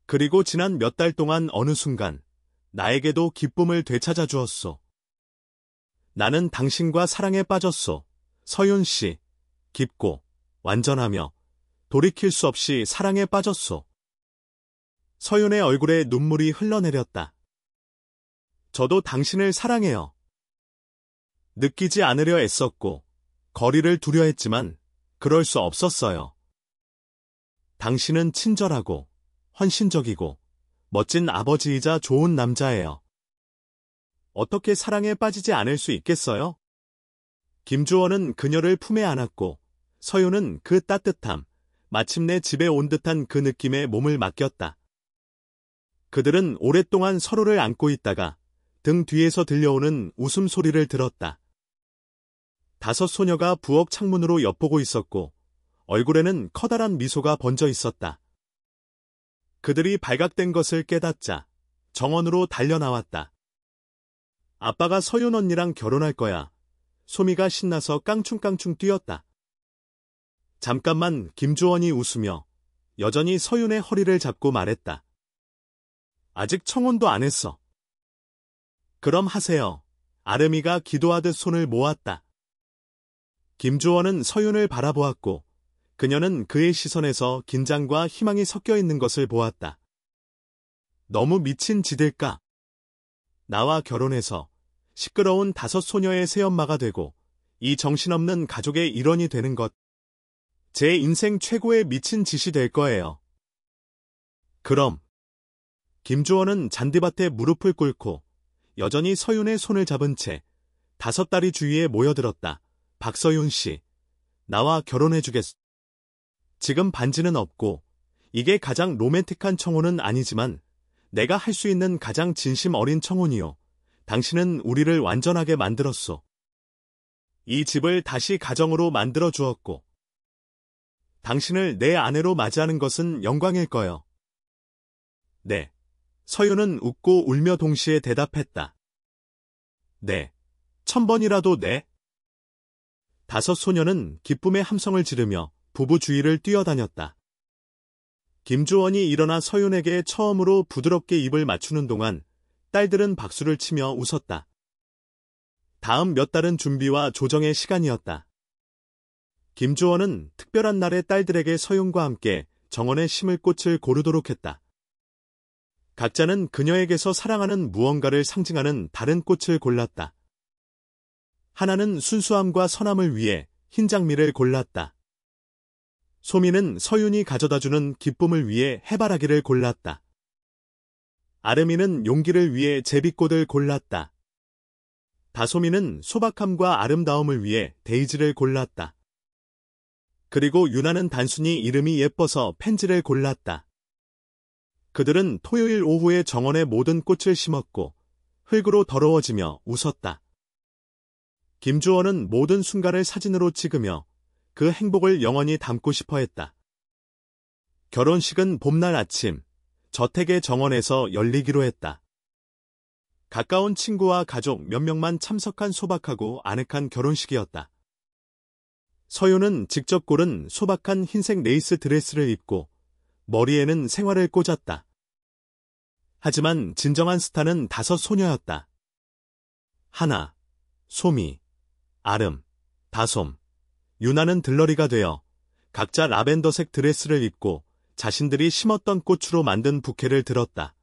그리고 지난 몇 달 동안 어느 순간 나에게도 기쁨을 되찾아 주었소. 나는 당신과 사랑에 빠졌소. 서윤 씨. 깊고 완전하며 돌이킬 수 없이 사랑에 빠졌소. 서윤의 얼굴에 눈물이 흘러내렸다. 저도 당신을 사랑해요. 느끼지 않으려 애썼고 거리를 두려 했지만 그럴 수 없었어요. 당신은 친절하고 헌신적이고 멋진 아버지이자 좋은 남자예요. 어떻게 사랑에 빠지지 않을 수 있겠어요? 김주원은 그녀를 품에 안았고 서윤은 그 따뜻함, 마침내 집에 온 듯한 그 느낌에 몸을 맡겼다. 그들은 오랫동안 서로를 안고 있다가 등 뒤에서 들려오는 웃음소리를 들었다. 5 소녀가 부엌 창문으로 엿보고 있었고 얼굴에는 커다란 미소가 번져 있었다. 그들이 발각된 것을 깨닫자 정원으로 달려나왔다. 아빠가 서윤 언니랑 결혼할 거야. 소미가 신나서 깡충깡충 뛰었다. 잠깐만 김주원이 웃으며 여전히 서윤의 허리를 잡고 말했다. 아직 청혼도 안 했어. 그럼 하세요. 아름이가 기도하듯 손을 모았다. 김주원은 서윤을 바라보았고 그녀는 그의 시선에서 긴장과 희망이 섞여 있는 것을 보았다. 너무 미친 지들까? 나와 결혼해서 시끄러운 5 소녀의 새엄마가 되고 이 정신없는 가족의 일원이 되는 것. 제 인생 최고의 미친 짓이 될 거예요. 그럼. 김주원은 잔디밭에 무릎을 꿇고 여전히 서윤의 손을 잡은 채 5 딸이 주위에 모여들었다. 박서윤 씨, 나와 결혼해주겠어. 지금 반지는 없고 이게 가장 로맨틱한 청혼은 아니지만 내가 할 수 있는 가장 진심 어린 청혼이요. 당신은 우리를 완전하게 만들었소. 이 집을 다시 가정으로 만들어 주었고 당신을 내 아내로 맞이하는 것은 영광일 거요. 네. 서윤은 웃고 울며 동시에 대답했다. 네. 1000번이라도 네. 5 소녀는 기쁨의 함성을 지르며 부부 주위를 뛰어다녔다. 김주원이 일어나 서윤에게 처음으로 부드럽게 입을 맞추는 동안 딸들은 박수를 치며 웃었다. 다음 몇 달은 준비와 조정의 시간이었다. 김주원은 특별한 날에 딸들에게 서윤과 함께 정원에 심을 꽃을 고르도록 했다. 각자는 그녀에게서 사랑하는 무언가를 상징하는 다른 꽃을 골랐다. 하나는 순수함과 선함을 위해 흰 장미를 골랐다. 소미는 서윤이 가져다주는 기쁨을 위해 해바라기를 골랐다. 아름이는 용기를 위해 제비꽃을 골랐다. 다솜이는 소박함과 아름다움을 위해 데이지를 골랐다. 그리고 유나는 단순히 이름이 예뻐서 펜지를 골랐다. 그들은 토요일 오후에 정원에 모든 꽃을 심었고 흙으로 더러워지며 웃었다. 김주원은 모든 순간을 사진으로 찍으며 그 행복을 영원히 담고 싶어 했다. 결혼식은 봄날 아침 저택의 정원에서 열리기로 했다. 가까운 친구와 가족 몇 명만 참석한 소박하고 아늑한 결혼식이었다. 서윤은 직접 고른 소박한 흰색 레이스 드레스를 입고 머리에는 생화를 꽂았다. 하지만 진정한 스타는 5 소녀였다. 하나, 소미, 아름, 다솜, 유나는 들러리가 되어 각자 라벤더색 드레스를 입고 자신들이 심었던 꽃으로 만든 부케를 들었다.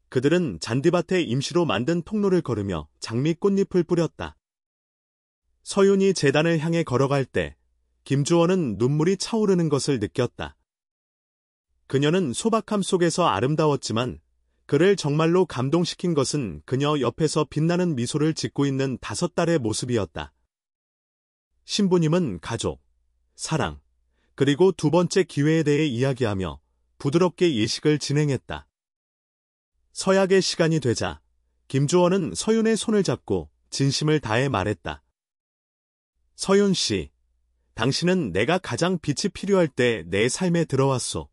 그들은 잔디밭에 임시로 만든 통로를 걸으며 장미 꽃잎을 뿌렸다. 서윤이 제단을 향해 걸어갈 때 김주원은 눈물이 차오르는 것을 느꼈다. 그녀는 소박함 속에서 아름다웠지만 그를 정말로 감동시킨 것은 그녀 옆에서 빛나는 미소를 짓고 있는 5 딸의 모습이었다. 신부님은 가족, 사랑, 그리고 2번째 기회에 대해 이야기하며 부드럽게 예식을 진행했다. 서약의 시간이 되자 김주원은 서윤의 손을 잡고 진심을 다해 말했다. 서윤 씨, 당신은 내가 가장 빛이 필요할 때 내 삶에 들어왔소.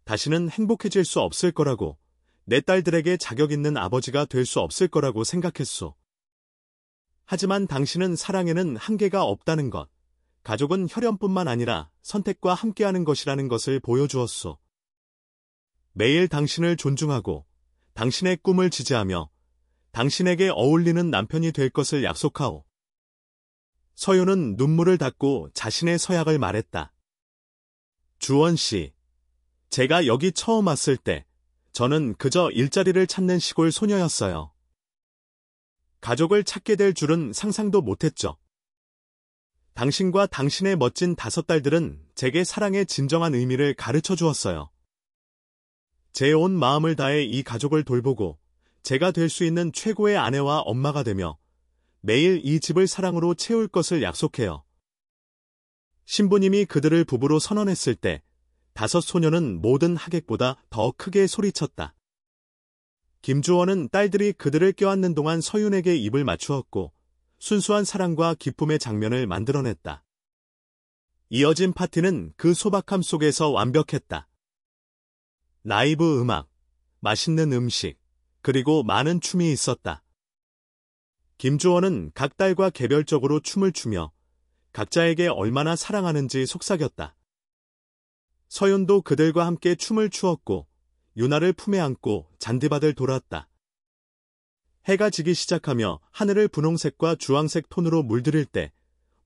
다시는 행복해질 수 없을 거라고, 내 딸들에게 자격 있는 아버지가 될 수 없을 거라고 생각했소. 하지만 당신은 사랑에는 한계가 없다는 것, 가족은 혈연뿐만 아니라 선택과 함께하는 것이라는 것을 보여주었소. 매일 당신을 존중하고 당신의 꿈을 지지하며 당신에게 어울리는 남편이 될 것을 약속하오. 서윤은 눈물을 닦고 자신의 서약을 말했다. 주원 씨, 제가 여기 처음 왔을 때 저는 그저 일자리를 찾는 시골 소녀였어요. 가족을 찾게 될 줄은 상상도 못했죠. 당신과 당신의 멋진 5딸들은 제게 사랑의 진정한 의미를 가르쳐 주었어요. 제 온 마음을 다해 이 가족을 돌보고 제가 될 수 있는 최고의 아내와 엄마가 되며 매일 이 집을 사랑으로 채울 것을 약속해요. 신부님이 그들을 부부로 선언했을 때 5 소녀는 모든 하객보다 더 크게 소리쳤다. 김주원은 딸들이 그들을 껴안는 동안 서윤에게 입을 맞추었고 순수한 사랑과 기쁨의 장면을 만들어냈다. 이어진 파티는 그 소박함 속에서 완벽했다. 라이브 음악, 맛있는 음식, 그리고 많은 춤이 있었다. 김주원은 각 딸과 개별적으로 춤을 추며 각자에게 얼마나 사랑하는지 속삭였다. 서윤도 그들과 함께 춤을 추었고 유나를 품에 안고 잔디밭을 돌았다. 해가 지기 시작하며 하늘을 분홍색과 주황색 톤으로 물들일 때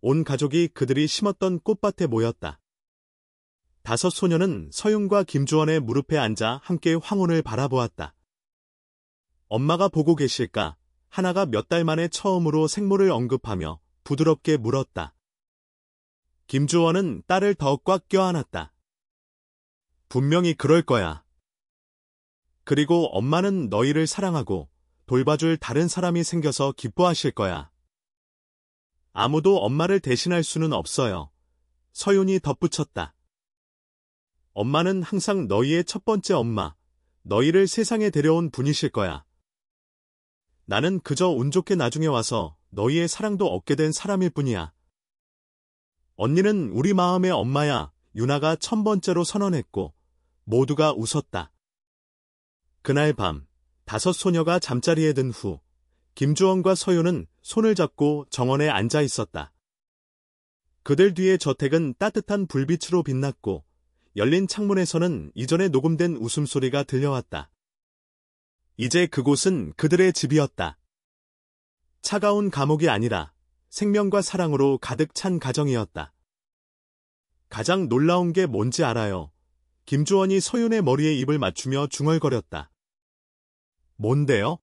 온 가족이 그들이 심었던 꽃밭에 모였다. 5 소녀는 서윤과 김주원의 무릎에 앉아 함께 황혼을 바라보았다. 엄마가 보고 계실까? 하나가 몇 달 만에 처음으로 생모를 언급하며 부드럽게 물었다. 김주원은 딸을 더 꽉 껴안았다. 분명히 그럴 거야. 그리고 엄마는 너희를 사랑하고 돌봐줄 다른 사람이 생겨서 기뻐하실 거야. 아무도 엄마를 대신할 수는 없어요. 서윤이 덧붙였다. 엄마는 항상 너희의 첫 번째 엄마, 너희를 세상에 데려온 분이실 거야. 나는 그저 운 좋게 나중에 와서 너희의 사랑도 얻게 된 사람일 뿐이야. 언니는 우리 마음의 엄마야, 유나가 1000번째로 선언했고 모두가 웃었다. 그날 밤 5 소녀가 잠자리에 든 후 김주원과 서윤은 손을 잡고 정원에 앉아 있었다. 그들 뒤의 저택은 따뜻한 불빛으로 빛났고 열린 창문에서는 이전에 녹음된 웃음소리가 들려왔다. 이제 그곳은 그들의 집이었다. 차가운 감옥이 아니라 생명과 사랑으로 가득 찬 가정이었다. 가장 놀라운 게 뭔지 알아요. 김주원이 서윤의 머리에 입을 맞추며 중얼거렸다. 뭔데요?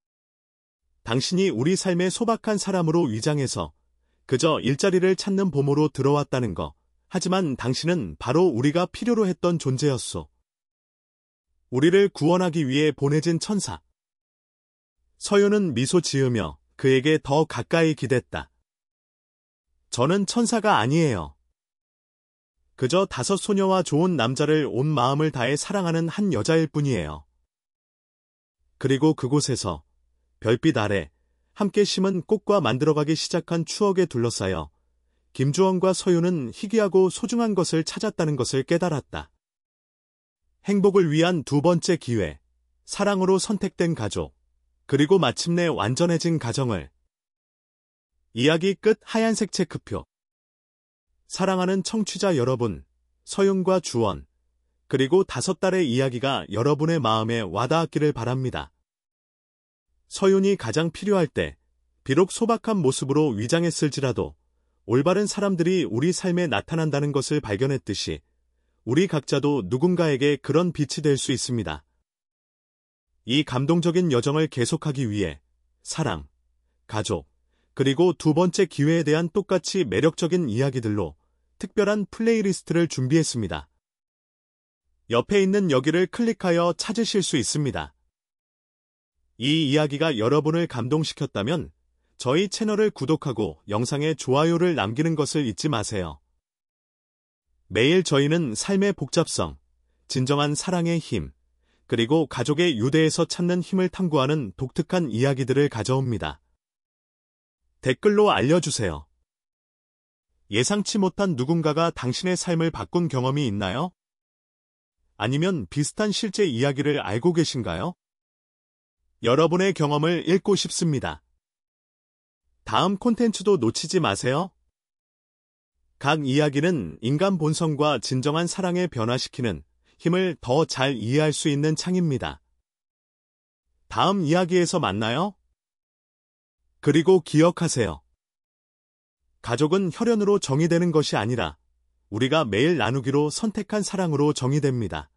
당신이 우리 삶의 소박한 사람으로 위장해서 그저 일자리를 찾는 보모로 들어왔다는 거. 하지만 당신은 바로 우리가 필요로 했던 존재였소. 우리를 구원하기 위해 보내진 천사. 서윤은 미소 지으며 그에게 더 가까이 기댔다. 저는 천사가 아니에요. 그저 5 소녀와 좋은 남자를 온 마음을 다해 사랑하는 한 여자일 뿐이에요. 그리고 그곳에서 별빛 아래 함께 심은 꽃과 만들어가기 시작한 추억에 둘러싸여 김주원과 서윤은 희귀하고 소중한 것을 찾았다는 것을 깨달았다. 행복을 위한 2번째 기회, 사랑으로 선택된 가족, 그리고 마침내 완전해진 가정을. 이야기 끝. 하얀색 체크표. 사랑하는 청취자 여러분, 서윤과 주원, 그리고 5딸의 이야기가 여러분의 마음에 와닿았기를 바랍니다. 서윤이 가장 필요할 때, 비록 소박한 모습으로 위장했을지라도 올바른 사람들이 우리 삶에 나타난다는 것을 발견했듯이 우리 각자도 누군가에게 그런 빛이 될 수 있습니다. 이 감동적인 여정을 계속하기 위해 사랑, 가족, 그리고 2번째 기회에 대한 똑같이 매력적인 이야기들로 특별한 플레이리스트를 준비했습니다. 옆에 있는 여기를 클릭하여 찾으실 수 있습니다. 이 이야기가 여러분을 감동시켰다면 저희 채널을 구독하고 영상에 좋아요를 남기는 것을 잊지 마세요. 매일 저희는 삶의 복잡성, 진정한 사랑의 힘, 그리고 가족의 유대에서 찾는 힘을 탐구하는 독특한 이야기들을 가져옵니다. 댓글로 알려주세요. 예상치 못한 누군가가 당신의 삶을 바꾼 경험이 있나요? 아니면 비슷한 실제 이야기를 알고 계신가요? 여러분의 경험을 읽고 싶습니다. 다음 콘텐츠도 놓치지 마세요. 각 이야기는 인간 본성과 진정한 사랑에 변화시키는 힘을 더 잘 이해할 수 있는 창입니다. 다음 이야기에서 만나요. 그리고 기억하세요. 가족은 혈연으로 정의되는 것이 아니라 우리가 매일 나누기로 선택한 사랑으로 정의됩니다.